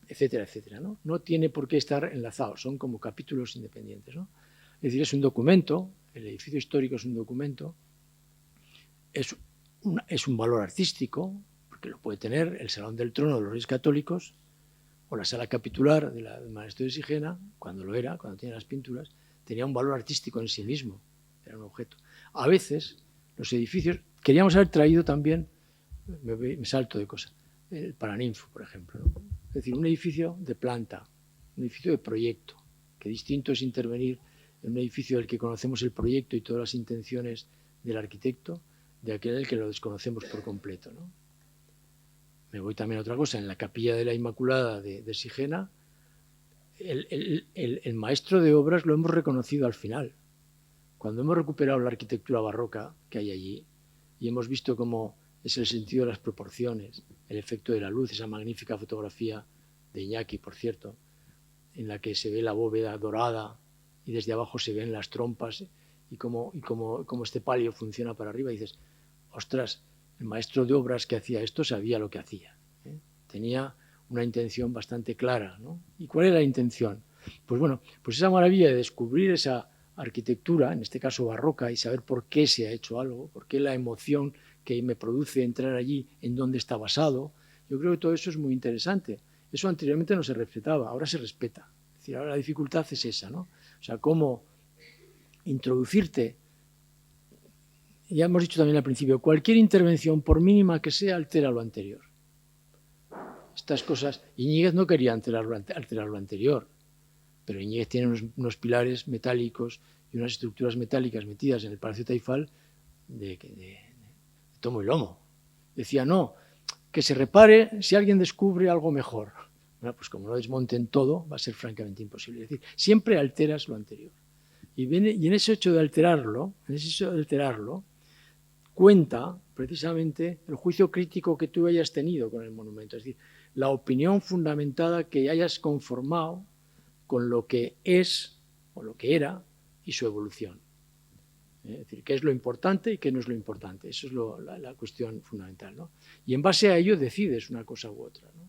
etcétera, etcétera, ¿no? No tiene por qué estar enlazado, son como capítulos independientes, ¿no? Es decir, es un documento, el edificio histórico es un documento, es un valor artístico, porque lo puede tener el Salón del Trono de los Reyes Católicos o la sala capitular del Monasterio de Sigena, cuando lo era, cuando tenía las pinturas, tenía un valor artístico en sí mismo, era un objeto. A veces los edificios, queríamos haber traído también me salto de cosas. El Paraninfo, por ejemplo, ¿no? Es decir, un edificio de planta, un edificio de proyecto, que distinto es intervenir en un edificio del que conocemos el proyecto y todas las intenciones del arquitecto, de aquel del que lo desconocemos por completo, ¿no? Me voy también a otra cosa. En la Capilla de la Inmaculada de Sigena, el maestro de obras lo hemos reconocido al final. Cuando hemos recuperado la arquitectura barroca que hay allí y hemos visto cómo es el sentido de las proporciones, el efecto de la luz, esa magnífica fotografía de Iñaki, por cierto, en la que se ve la bóveda dorada y desde abajo se ven las trompas y cómo este palio funciona para arriba, y dices, ostras, el maestro de obras que hacía esto sabía lo que hacía, ¿eh? Tenía una intención bastante clara, ¿no? ¿Y cuál era la intención? Pues bueno, pues esa maravilla de descubrir esa arquitectura, en este caso barroca, y saber por qué se ha hecho algo, por qué la emoción que me produce entrar allí, en dónde está basado. Yo creo que todo eso es muy interesante. Eso anteriormente no se respetaba, ahora se respeta. Es decir, ahora la dificultad es esa, ¿no? O sea, cómo introducirte. Ya hemos dicho también al principio, cualquier intervención, por mínima que sea, altera lo anterior. Estas cosas, Iñiguez no quería alterar lo anterior, pero Iñiguez tiene unos pilares metálicos y unas estructuras metálicas metidas en el Palacio Taifal de tomo y lomo. Decía, no, que se repare si alguien descubre algo mejor. Bueno, pues como no desmonten todo, va a ser francamente imposible. Es decir, siempre alteras lo anterior. Y en ese hecho de alterarlo, cuenta precisamente el juicio crítico que tú hayas tenido con el monumento. Es decir, la opinión fundamentada que hayas conformado con lo que es o lo que era y su evolución. Es decir, qué es lo importante y qué no es lo importante. Eso es la cuestión fundamental, ¿no? Y en base a ello decides una cosa u otra, ¿no?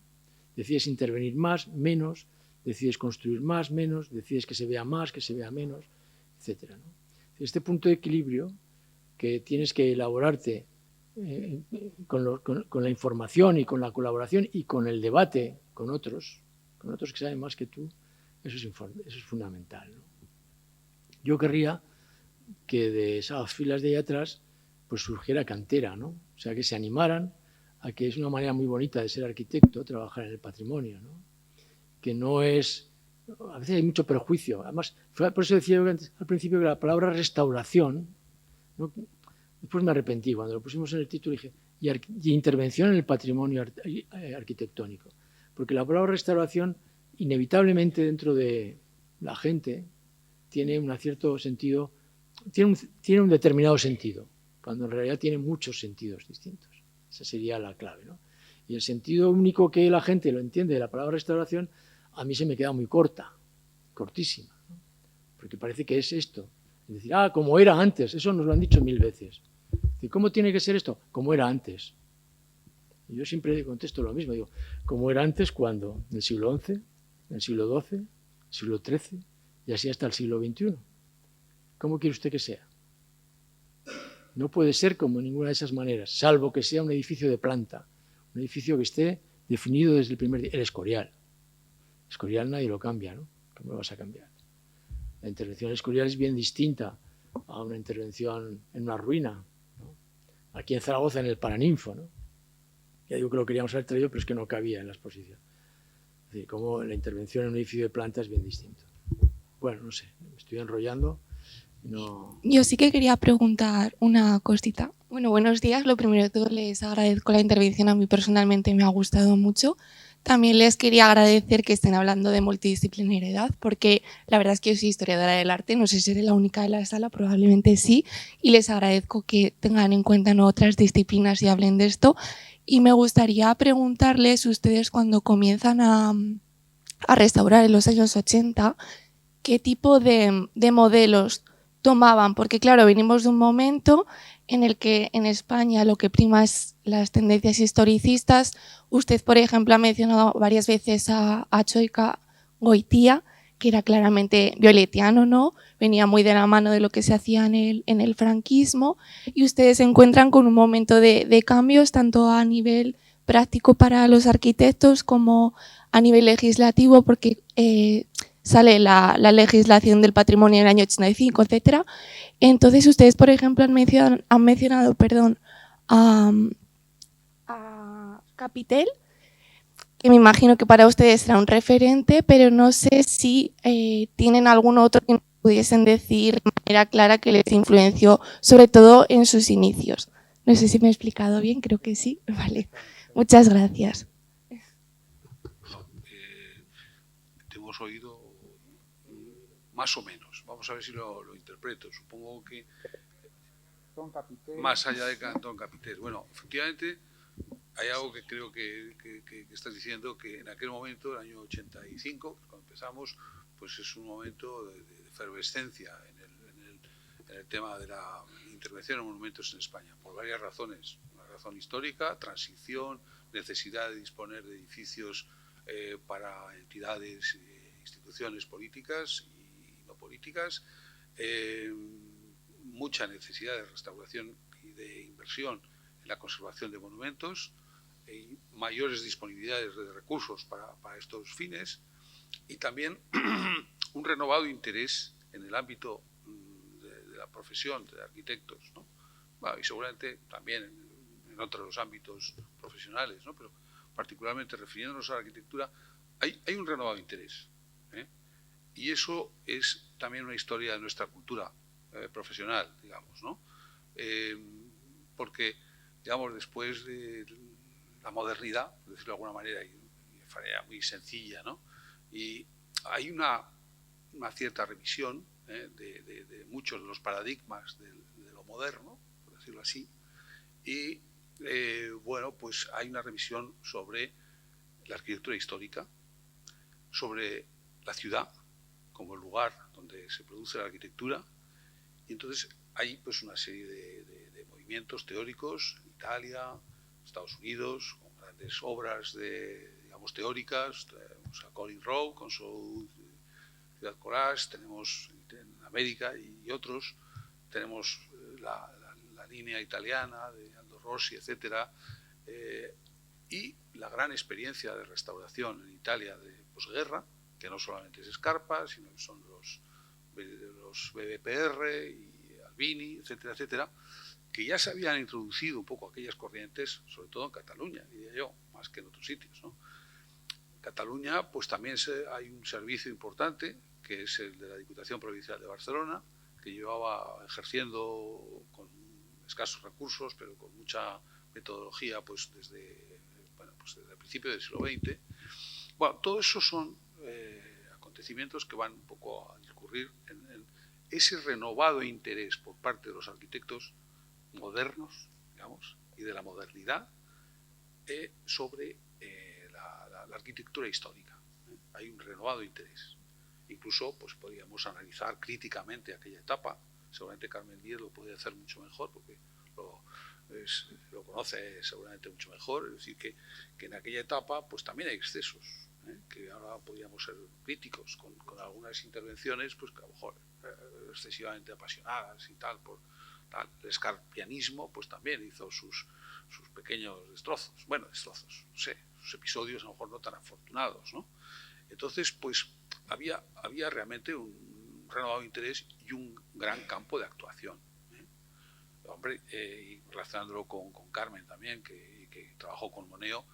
Decides intervenir más, menos, decides construir más, menos, decides que se vea más, que se vea menos, etcétera, ¿no? Este punto de equilibrio que tienes que elaborarte con la información y con la colaboración y con el debate con otros que saben más que tú, eso es fundamental, ¿no? Yo querría que de esas filas de ahí atrás pues surgiera cantera, ¿no? O sea, que se animaran a que es una manera muy bonita de ser arquitecto, trabajar en el patrimonio, ¿no? Que no es... A veces hay mucho prejuicio. Además, por eso decía yo al principio que la palabra restauración, ¿no? Después me arrepentí cuando lo pusimos en el título, dije, y intervención en el patrimonio arquitectónico. Porque la palabra restauración, inevitablemente dentro de la gente, tiene un cierto sentido, tiene un determinado sentido, cuando en realidad tiene muchos sentidos distintos. Esa sería la clave, ¿no? Y el sentido único que la gente lo entiende de la palabra restauración, a mí se me queda muy cortísima, ¿no? Porque parece que es esto. Es decir, como era antes, eso nos lo han dicho 1000 veces. Es decir, ¿cómo tiene que ser esto? Como era antes. Y yo siempre contesto lo mismo, digo, como era antes, ¿cuándo? ¿En el siglo XI? ¿En el siglo XII? ¿En el siglo XIII? Y así hasta el siglo XXI. ¿Cómo quiere usted que sea? No puede ser como ninguna de esas maneras, salvo que sea un edificio de planta, un edificio que esté definido desde el primer día. El Escorial. El Escorial nadie lo cambia, ¿no? ¿Cómo lo vas a cambiar? La intervención escorial es bien distinta a una intervención en una ruina, ¿no? Aquí en Zaragoza, en el Paraninfo, ¿no? Ya digo que lo queríamos haber traído, pero es que no cabía en la exposición. Es decir, como la intervención en un edificio de planta es bien distinto. Bueno, no sé, me estoy enrollando. No... Yo sí que quería preguntar una cosita. Bueno, buenos días. Lo primero de todo, les agradezco la intervención. A mí personalmente me ha gustado mucho. También les quería agradecer que estén hablando de multidisciplinariedad, porque la verdad es que yo soy historiadora del arte, no sé si seré la única de la sala, probablemente sí, y les agradezco que tengan en cuenta otras disciplinas y hablen de esto. Y me gustaría preguntarles, ustedes cuando comienzan a restaurar en los años 80, ¿qué tipo de modelos tomaban? Porque claro, venimos de un momento en el que en España lo que prima es las tendencias historicistas. Usted, por ejemplo, ha mencionado varias veces a Choika Goitia, que era claramente violetiano, ¿no? Venía muy de la mano de lo que se hacía en el franquismo, y ustedes se encuentran con un momento de cambios, tanto a nivel práctico para los arquitectos como a nivel legislativo, porque sale la legislación del patrimonio en el año 85, etcétera. Entonces, ustedes, por ejemplo, han mencionado a Capitel, que me imagino que para ustedes será un referente, pero no sé si tienen algún otro que pudiesen decir de manera clara que les influenció, sobre todo en sus inicios. No sé si me he explicado bien, creo que sí. Vale, muchas gracias. Te hemos oído más o menos. Vamos a ver si lo interpreto. Supongo que más allá de Cantón Capitel. Bueno, efectivamente hay algo que creo que estás diciendo, que en aquel momento, el año 85, cuando empezamos, pues es un momento de efervescencia en el tema de la intervención en monumentos en España, por varias razones. Una razón histórica, transición, necesidad de disponer de edificios para entidades e instituciones políticas y no políticas, mucha necesidad de restauración y de inversión en la conservación de monumentos, y mayores disponibilidades de recursos para estos fines, y también un renovado interés en el ámbito de la profesión de arquitectos, ¿no? Bueno, y seguramente también en otros ámbitos profesionales, ¿no? Pero particularmente refiriéndonos a la arquitectura, hay un renovado interés, ¿eh? Y eso es también una historia de nuestra cultura profesional, digamos, ¿no? Porque, digamos, después de la modernidad, por decirlo de alguna manera, y de manera muy sencilla, ¿no? Y hay una cierta revisión de muchos de los paradigmas de lo moderno, por decirlo así, y bueno, pues hay una revisión sobre la arquitectura histórica, sobre la ciudad como el lugar donde se produce la arquitectura, y entonces hay pues una serie de movimientos teóricos, Italia, Estados Unidos, con grandes obras digamos, teóricas. Tenemos a Colin Rowe con su Ciudad Collage, tenemos en América y otros, tenemos la línea italiana de Aldo Rossi, etcétera, y la gran experiencia de restauración en Italia de posguerra, que no solamente es Scarpa, sino que son los BBPR y Albini, etcétera, etcétera, que ya se habían introducido un poco aquellas corrientes, sobre todo en Cataluña, diría yo, más que en otros sitios, ¿no? En Cataluña, pues también hay un servicio importante, que es el de la Diputación Provincial de Barcelona, que llevaba ejerciendo con escasos recursos, pero con mucha metodología, pues desde el principio del siglo XX. Bueno, todo eso son acontecimientos que van un poco a discurrir en ese renovado interés por parte de los arquitectos modernos, digamos, y de la modernidad sobre la arquitectura histórica. Hay un renovado interés. Incluso pues podríamos analizar críticamente aquella etapa. Seguramente Carmen Díez lo puede hacer mucho mejor porque lo conoce seguramente mucho mejor. Es decir, que en aquella etapa pues también hay excesos, que ahora podríamos ser críticos con algunas intervenciones pues que a lo mejor excesivamente apasionadas y tal, por tal. El escarpianismo pues también hizo sus pequeños destrozos, no sé, sus episodios a lo mejor no tan afortunados, ¿no? Entonces pues había realmente un renovado interés y un gran campo de actuación, hombre, y relacionándolo con Carmen también, que trabajó con Moneo,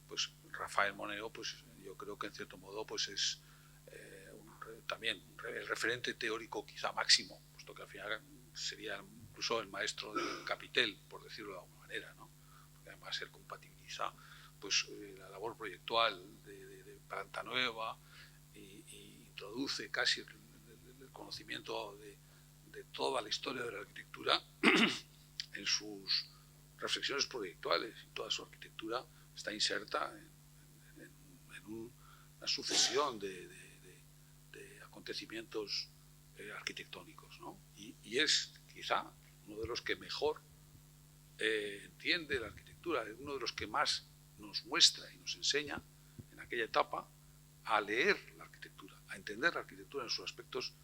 pues Rafael Moneo, pues yo creo que en cierto modo pues es también el referente teórico quizá máximo, puesto que al final sería incluso el maestro del Capitel, por decirlo de alguna manera, ¿no? Porque además él compatibiliza pues la labor proyectual de Planta Nueva y introduce casi el conocimiento de toda la historia de la arquitectura en sus reflexiones proyectuales, y toda su arquitectura está inserta en una sucesión de acontecimientos arquitectónicos, ¿no? Y es quizá uno de los que mejor entiende la arquitectura, es uno de los que más nos muestra y nos enseña en aquella etapa a leer la arquitectura, a entender la arquitectura en sus aspectos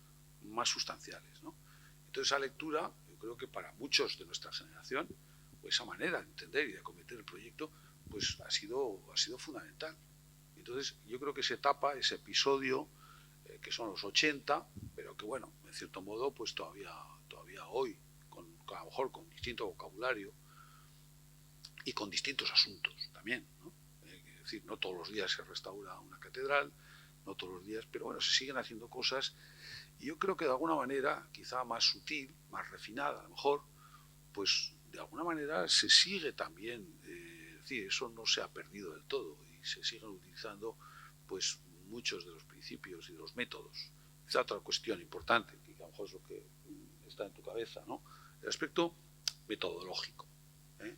más sustanciales, ¿no? Entonces esa lectura, yo creo que para muchos de nuestra generación, pues esa manera de entender y de acometer el proyecto, pues ha sido fundamental. Entonces yo creo que esa etapa, ese episodio, que son los 80, pero que bueno, en cierto modo, pues todavía hoy, a lo mejor con distinto vocabulario, y con distintos asuntos también, ¿no? Es decir, no todos los días se restaura una catedral, no todos los días, pero bueno, se siguen haciendo cosas y yo creo que de alguna manera, quizá más sutil, más refinada a lo mejor, pues de alguna manera se sigue también, es decir, eso no se ha perdido del todo y se siguen utilizando pues muchos de los principios y de los métodos. Esa otra cuestión importante, que a lo mejor es lo que está en tu cabeza, ¿no? El aspecto metodológico, ¿eh?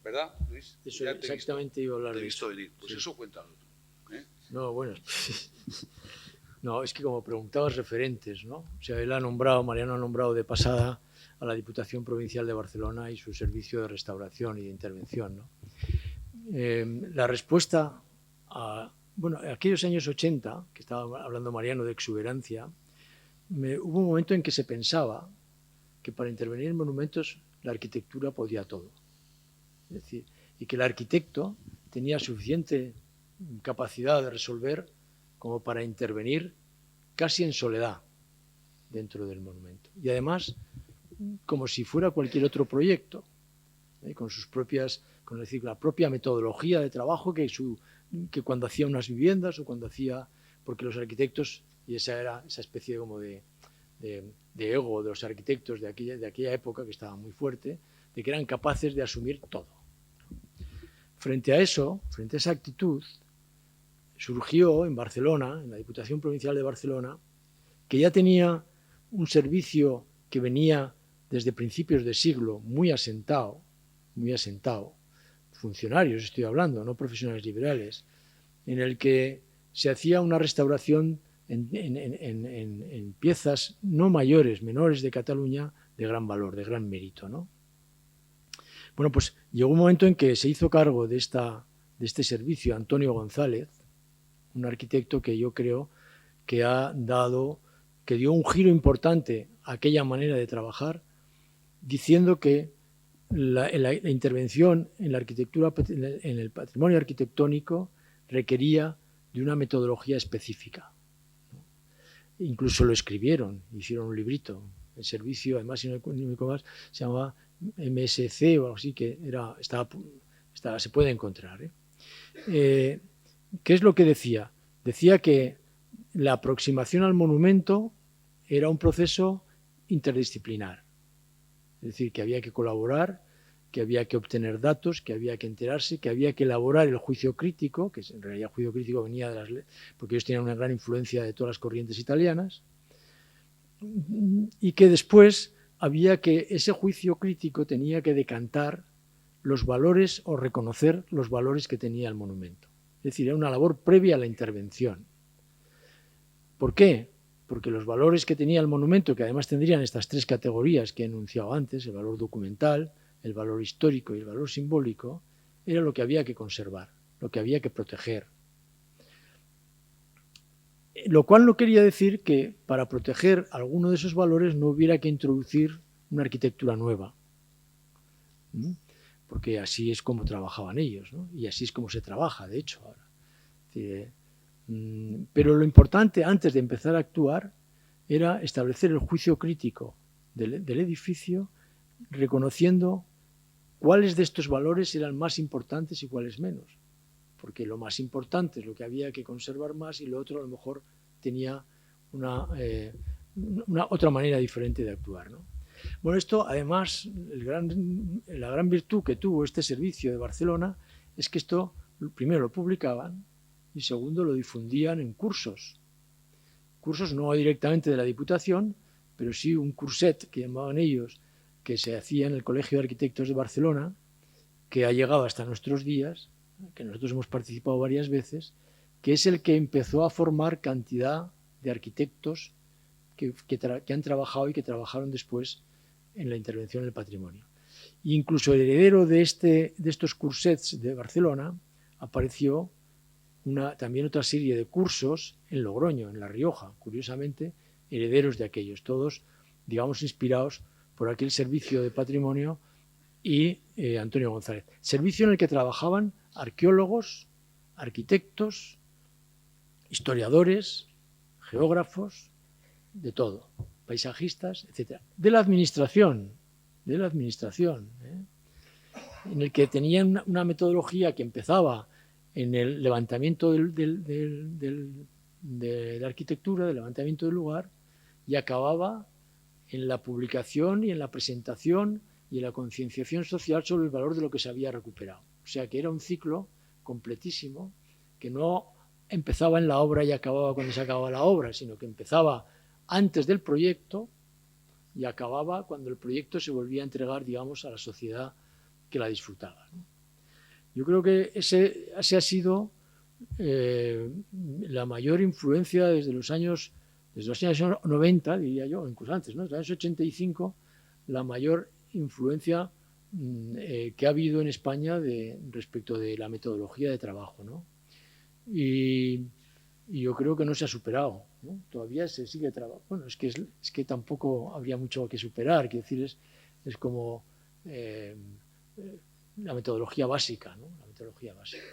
¿Verdad, Luis? Eso exactamente iba a hablar de de visto eso. venir. Pues sí. Eso cuéntalo tú, ¿eh? No, bueno, no, es que como preguntabas referentes, ¿no? O sea, él ha nombrado, Mariano ha nombrado de pasada a la Diputación Provincial de Barcelona y su servicio de restauración y de intervención, ¿no? La respuesta a, bueno, en aquellos años 80, que estaba hablando Mariano de exuberancia, hubo un momento en que se pensaba que para intervenir en monumentos la arquitectura podía todo. Es decir, y que el arquitecto tenía suficiente capacidad de resolver como para intervenir casi en soledad dentro del monumento. Y además, como si fuera cualquier otro proyecto, con sus propias, con decir, la propia metodología de trabajo que cuando hacía unas viviendas o cuando hacía, porque los arquitectos, y esa era esa especie como de ego de los arquitectos de aquella época que estaba muy fuerte, de que eran capaces de asumir todo. Frente a eso, frente a esa actitud, surgió en Barcelona, en la Diputación Provincial de Barcelona, que ya tenía un servicio que venía desde principios de siglo muy asentado, funcionarios estoy hablando, no profesionales liberales, en el que se hacía una restauración en piezas no mayores, menores de Cataluña, de gran valor, de gran mérito, ¿no? Bueno, pues llegó un momento en que se hizo cargo de este servicio Antonio González, un arquitecto que yo creo que dio un giro importante a aquella manera de trabajar, diciendo que la intervención en la arquitectura, en el patrimonio arquitectónico, requería de una metodología específica. Incluso lo escribieron, hicieron un librito. El servicio, además, si no me equivoco más, se llamaba MSC o algo así, que se puede encontrar. ¿Qué es lo que decía? Decía que la aproximación al monumento era un proceso interdisciplinar. Es decir, que había que colaborar, que había que obtener datos, que había que enterarse, que había que elaborar el juicio crítico, que en realidad el juicio crítico venía de las leyes, porque ellos tenían una gran influencia de todas las corrientes italianas, y que después había que, ese juicio crítico tenía que decantar los valores o reconocer los valores que tenía el monumento. Es decir, era una labor previa a la intervención. ¿Por qué? Porque los valores que tenía el monumento, que además tendrían estas tres categorías que he enunciado antes, el valor documental, el valor histórico y el valor simbólico, era lo que había que conservar, lo que había que proteger. Lo cual no quería decir que para proteger alguno de esos valores no hubiera que introducir una arquitectura nueva, porque así es como trabajaban ellos, ¿no? Y así es como se trabaja, de hecho, ahora. Pero lo importante antes de empezar a actuar era establecer el juicio crítico del edificio, reconociendo cuáles de estos valores eran más importantes y cuáles menos. Porque lo más importante es lo que había que conservar más y lo otro a lo mejor tenía una otra manera diferente de actuar, ¿no? Bueno, esto además, la gran virtud que tuvo este servicio de Barcelona es que esto primero lo publicaban y segundo lo difundían en cursos. Cursos no directamente de la Diputación, pero sí un curset que llamaban ellos, que se hacía en el Colegio de Arquitectos de Barcelona, que ha llegado hasta nuestros días, que nosotros hemos participado varias veces, que es el que empezó a formar cantidad de arquitectos que han trabajado y que trabajaron después en la intervención en el patrimonio. E incluso el heredero de estos cursets de Barcelona apareció también otra serie de cursos en Logroño, en La Rioja, curiosamente, herederos de aquellos, todos, digamos, inspirados por aquel servicio de patrimonio y Antonio González. Servicio en el que trabajaban arqueólogos, arquitectos, historiadores, geógrafos, de todo, paisajistas, etc. De la administración. en el que tenían una metodología que empezaba en el levantamiento de la arquitectura, del levantamiento del lugar, y acababa en la publicación y en la presentación y en la concienciación social sobre el valor de lo que se había recuperado. O sea que era un ciclo completísimo que no empezaba en la obra y acababa cuando se acababa la obra, sino que empezaba antes del proyecto y acababa cuando el proyecto se volvía a entregar, digamos, a la sociedad que la disfrutaba. Yo creo que ese ha sido la mayor influencia desde los años 90, diría yo, incluso antes, ¿no? Desde los años 85, la mayor influencia que ha habido en España respecto de la metodología de trabajo, ¿no? Y yo creo que no se ha superado, ¿no? Todavía se sigue trabajando. Bueno, es que tampoco habría mucho que superar, quiero decir, es como la metodología básica, ¿no? La metodología básica.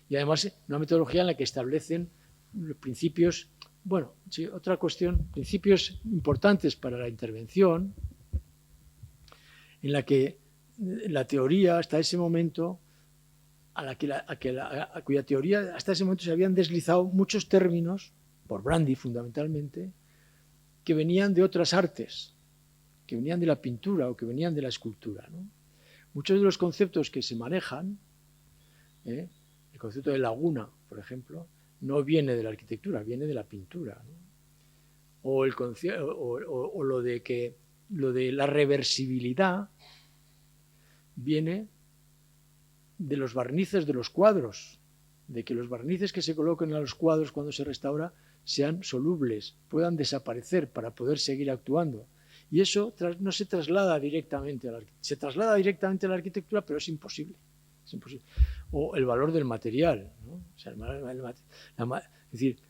Y además una metodología en la que establecen los principios, bueno, sí, otra cuestión, principios importantes para la intervención, en la que la teoría hasta ese momento, a cuya teoría hasta ese momento se habían deslizado muchos términos, por Brandy fundamentalmente, que venían de otras artes, que venían de la pintura o que venían de la escultura, ¿no? Muchos de los conceptos que se manejan, el concepto de laguna, por ejemplo, no viene de la arquitectura, viene de la pintura, ¿no? O lo de la reversibilidad viene de los barnices de los cuadros, de que los barnices que se coloquen a los cuadros cuando se restaura sean solubles, puedan desaparecer para poder seguir actuando. Y eso no se traslada directamente a la arquitectura. Se traslada directamente a la arquitectura, pero es imposible. Es imposible. O el valor del material, ¿no? O sea, es decir,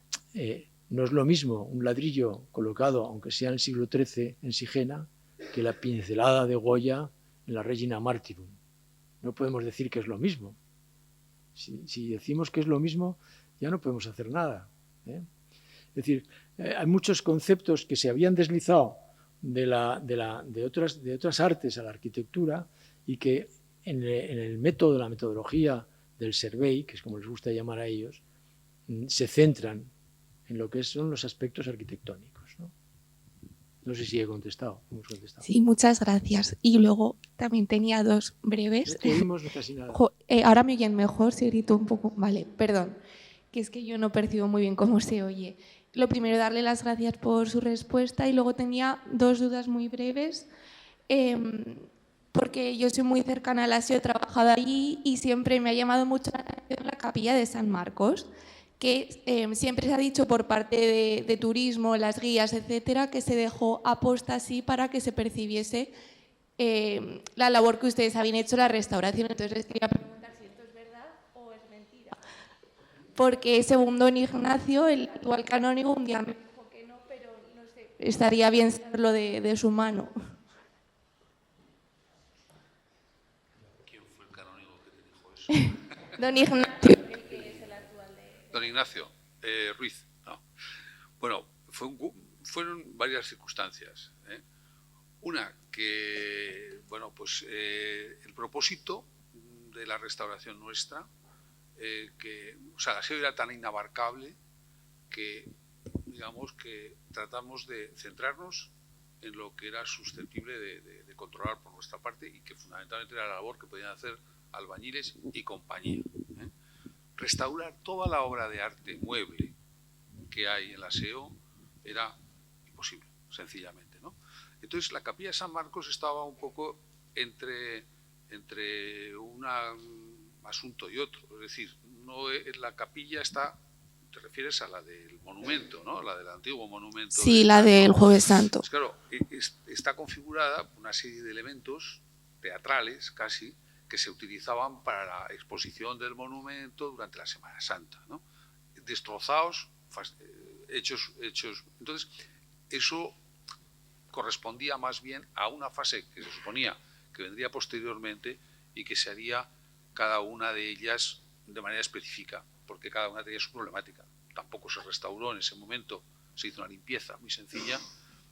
no es lo mismo un ladrillo colocado, aunque sea en el siglo XIII, en Sigena, que la pincelada de Goya en la Regina Martyrum. No podemos decir que es lo mismo. Si decimos que es lo mismo, ya no podemos hacer nada, ¿eh? Es decir, hay muchos conceptos que se habían deslizado de otras artes a la arquitectura y que en el método, la metodología del survey, que es como les gusta llamar a ellos, se centran en lo que son los aspectos arquitectónicos, ¿no? No sé si he contestado. Hemos contestado. Sí, muchas gracias. Y luego también tenía dos breves. Oímos casi nada. Ahora me oyen mejor, si grito un poco. Vale, perdón, que es que yo no percibo muy bien cómo se oye. Lo primero, darle las gracias por su respuesta y luego tenía dos dudas muy breves, porque yo soy muy cercana a la SEO, he trabajado allí y siempre me ha llamado mucho la atención la capilla de San Marcos, que siempre se ha dicho por parte de turismo, las guías, etcétera, que se dejó aposta así para que se percibiese la labor que ustedes habían hecho, la restauración. Entonces les quería preguntar si esto es verdad o es mentira. Porque según don Ignacio, el actual canónigo, un día me dijo que no, pero no sé, estaría bien saberlo de su mano. ¿Quién fue el canónigo que te dijo eso? Don Ignacio. Don Ignacio Ruiz. No. Bueno, fueron varias circunstancias, ¿eh? Una, que bueno, pues el propósito de la restauración nuestra, o sea, la SEO era tan inabarcable que, digamos, que tratamos de centrarnos en lo que era susceptible de controlar por nuestra parte y que fundamentalmente era la labor que podían hacer albañiles y compañía, ¿eh? Restaurar toda la obra de arte mueble que hay en la SEO era imposible, sencillamente, ¿no? Entonces la capilla de San Marcos estaba un poco entre un asunto y otro, es decir, no, la capilla está, te refieres a la del monumento, ¿no? La del antiguo monumento. Sí, la del Jueves Santo. Pues claro, está configurada por una serie de elementos teatrales casi, que se utilizaban para la exposición del monumento durante la Semana Santa, ¿no? Destrozados, hechos. Entonces, eso correspondía más bien a una fase que se suponía que vendría posteriormente y que se haría cada una de ellas de manera específica, porque cada una tenía su problemática. Tampoco se restauró en ese momento, se hizo una limpieza muy sencilla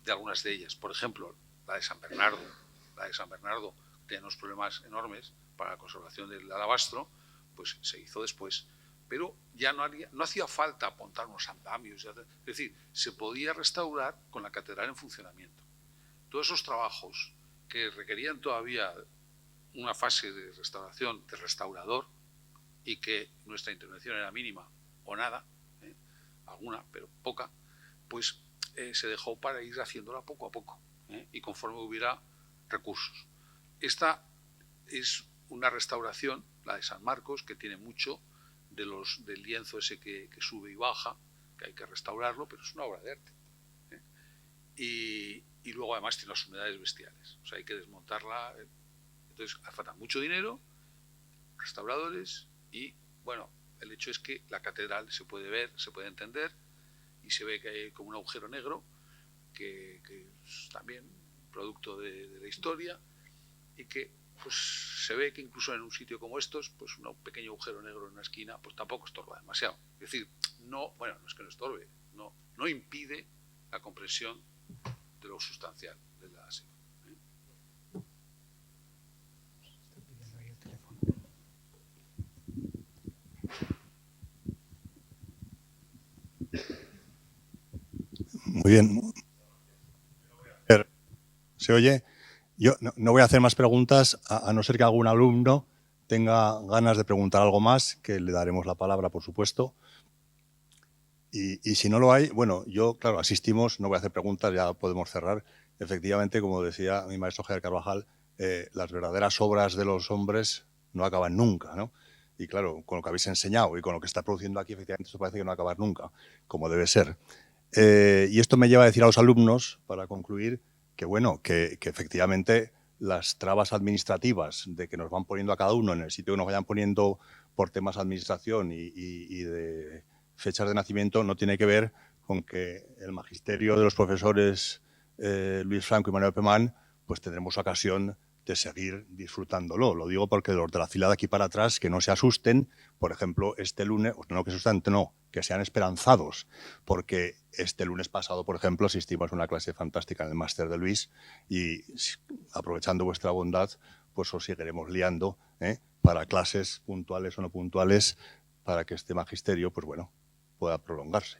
de algunas de ellas. Por ejemplo, la de San Bernardo, tenían unos problemas enormes para la conservación del alabastro, pues se hizo después. Pero ya no hacía falta apuntar unos andamios, es decir, se podía restaurar con la catedral en funcionamiento. Todos esos trabajos que requerían todavía una fase de restauración de restaurador y que nuestra intervención era mínima o nada, alguna, pero poca, pues se dejó para ir haciéndola poco a poco y conforme hubiera recursos. Esta es una restauración, la de San Marcos, que tiene mucho del lienzo ese que sube y baja, que hay que restaurarlo, pero es una obra de arte. Y luego además tiene las humedades bestiales, o sea, hay que desmontarla. Entonces hace falta mucho dinero, restauradores y, bueno, el hecho es que la catedral se puede ver, se puede entender y se ve que hay como un agujero negro que es también producto de la historia y que pues se ve que incluso en un sitio como estos, pues un pequeño agujero negro en una esquina pues tampoco estorba demasiado. Es decir, no es que no estorbe, no impide la comprensión de lo sustancial de la serie. Muy bien. ¿Se oye? Yo no voy a hacer más preguntas, a no ser que algún alumno tenga ganas de preguntar algo más, que le daremos la palabra, por supuesto. Y si no lo hay, bueno, yo, claro, asistimos, no voy a hacer preguntas, ya podemos cerrar. Efectivamente, como decía mi maestro Javier Carvajal, las verdaderas obras de los hombres no acaban nunca, ¿no? Y claro, con lo que habéis enseñado y con lo que está produciendo aquí, efectivamente, esto parece que no va a acabar nunca, como debe ser. Y esto me lleva a decir a los alumnos, para concluir, que bueno, que efectivamente las trabas administrativas de que nos van poniendo a cada uno en el sitio que nos vayan poniendo por temas de administración y de fechas de nacimiento no tiene que ver con que el magisterio de los profesores Luis Franco y Manuel Pemán pues tendremos ocasión de seguir disfrutándolo. Lo digo porque los de la fila de aquí para atrás que no se asusten, por ejemplo, este lunes, no que se asusten, no, que sean esperanzados, porque este lunes pasado, por ejemplo, asistimos a una clase fantástica en el máster de Luis y aprovechando vuestra bondad, pues os seguiremos liando para clases puntuales o no puntuales para que este magisterio, pues bueno, pueda prolongarse.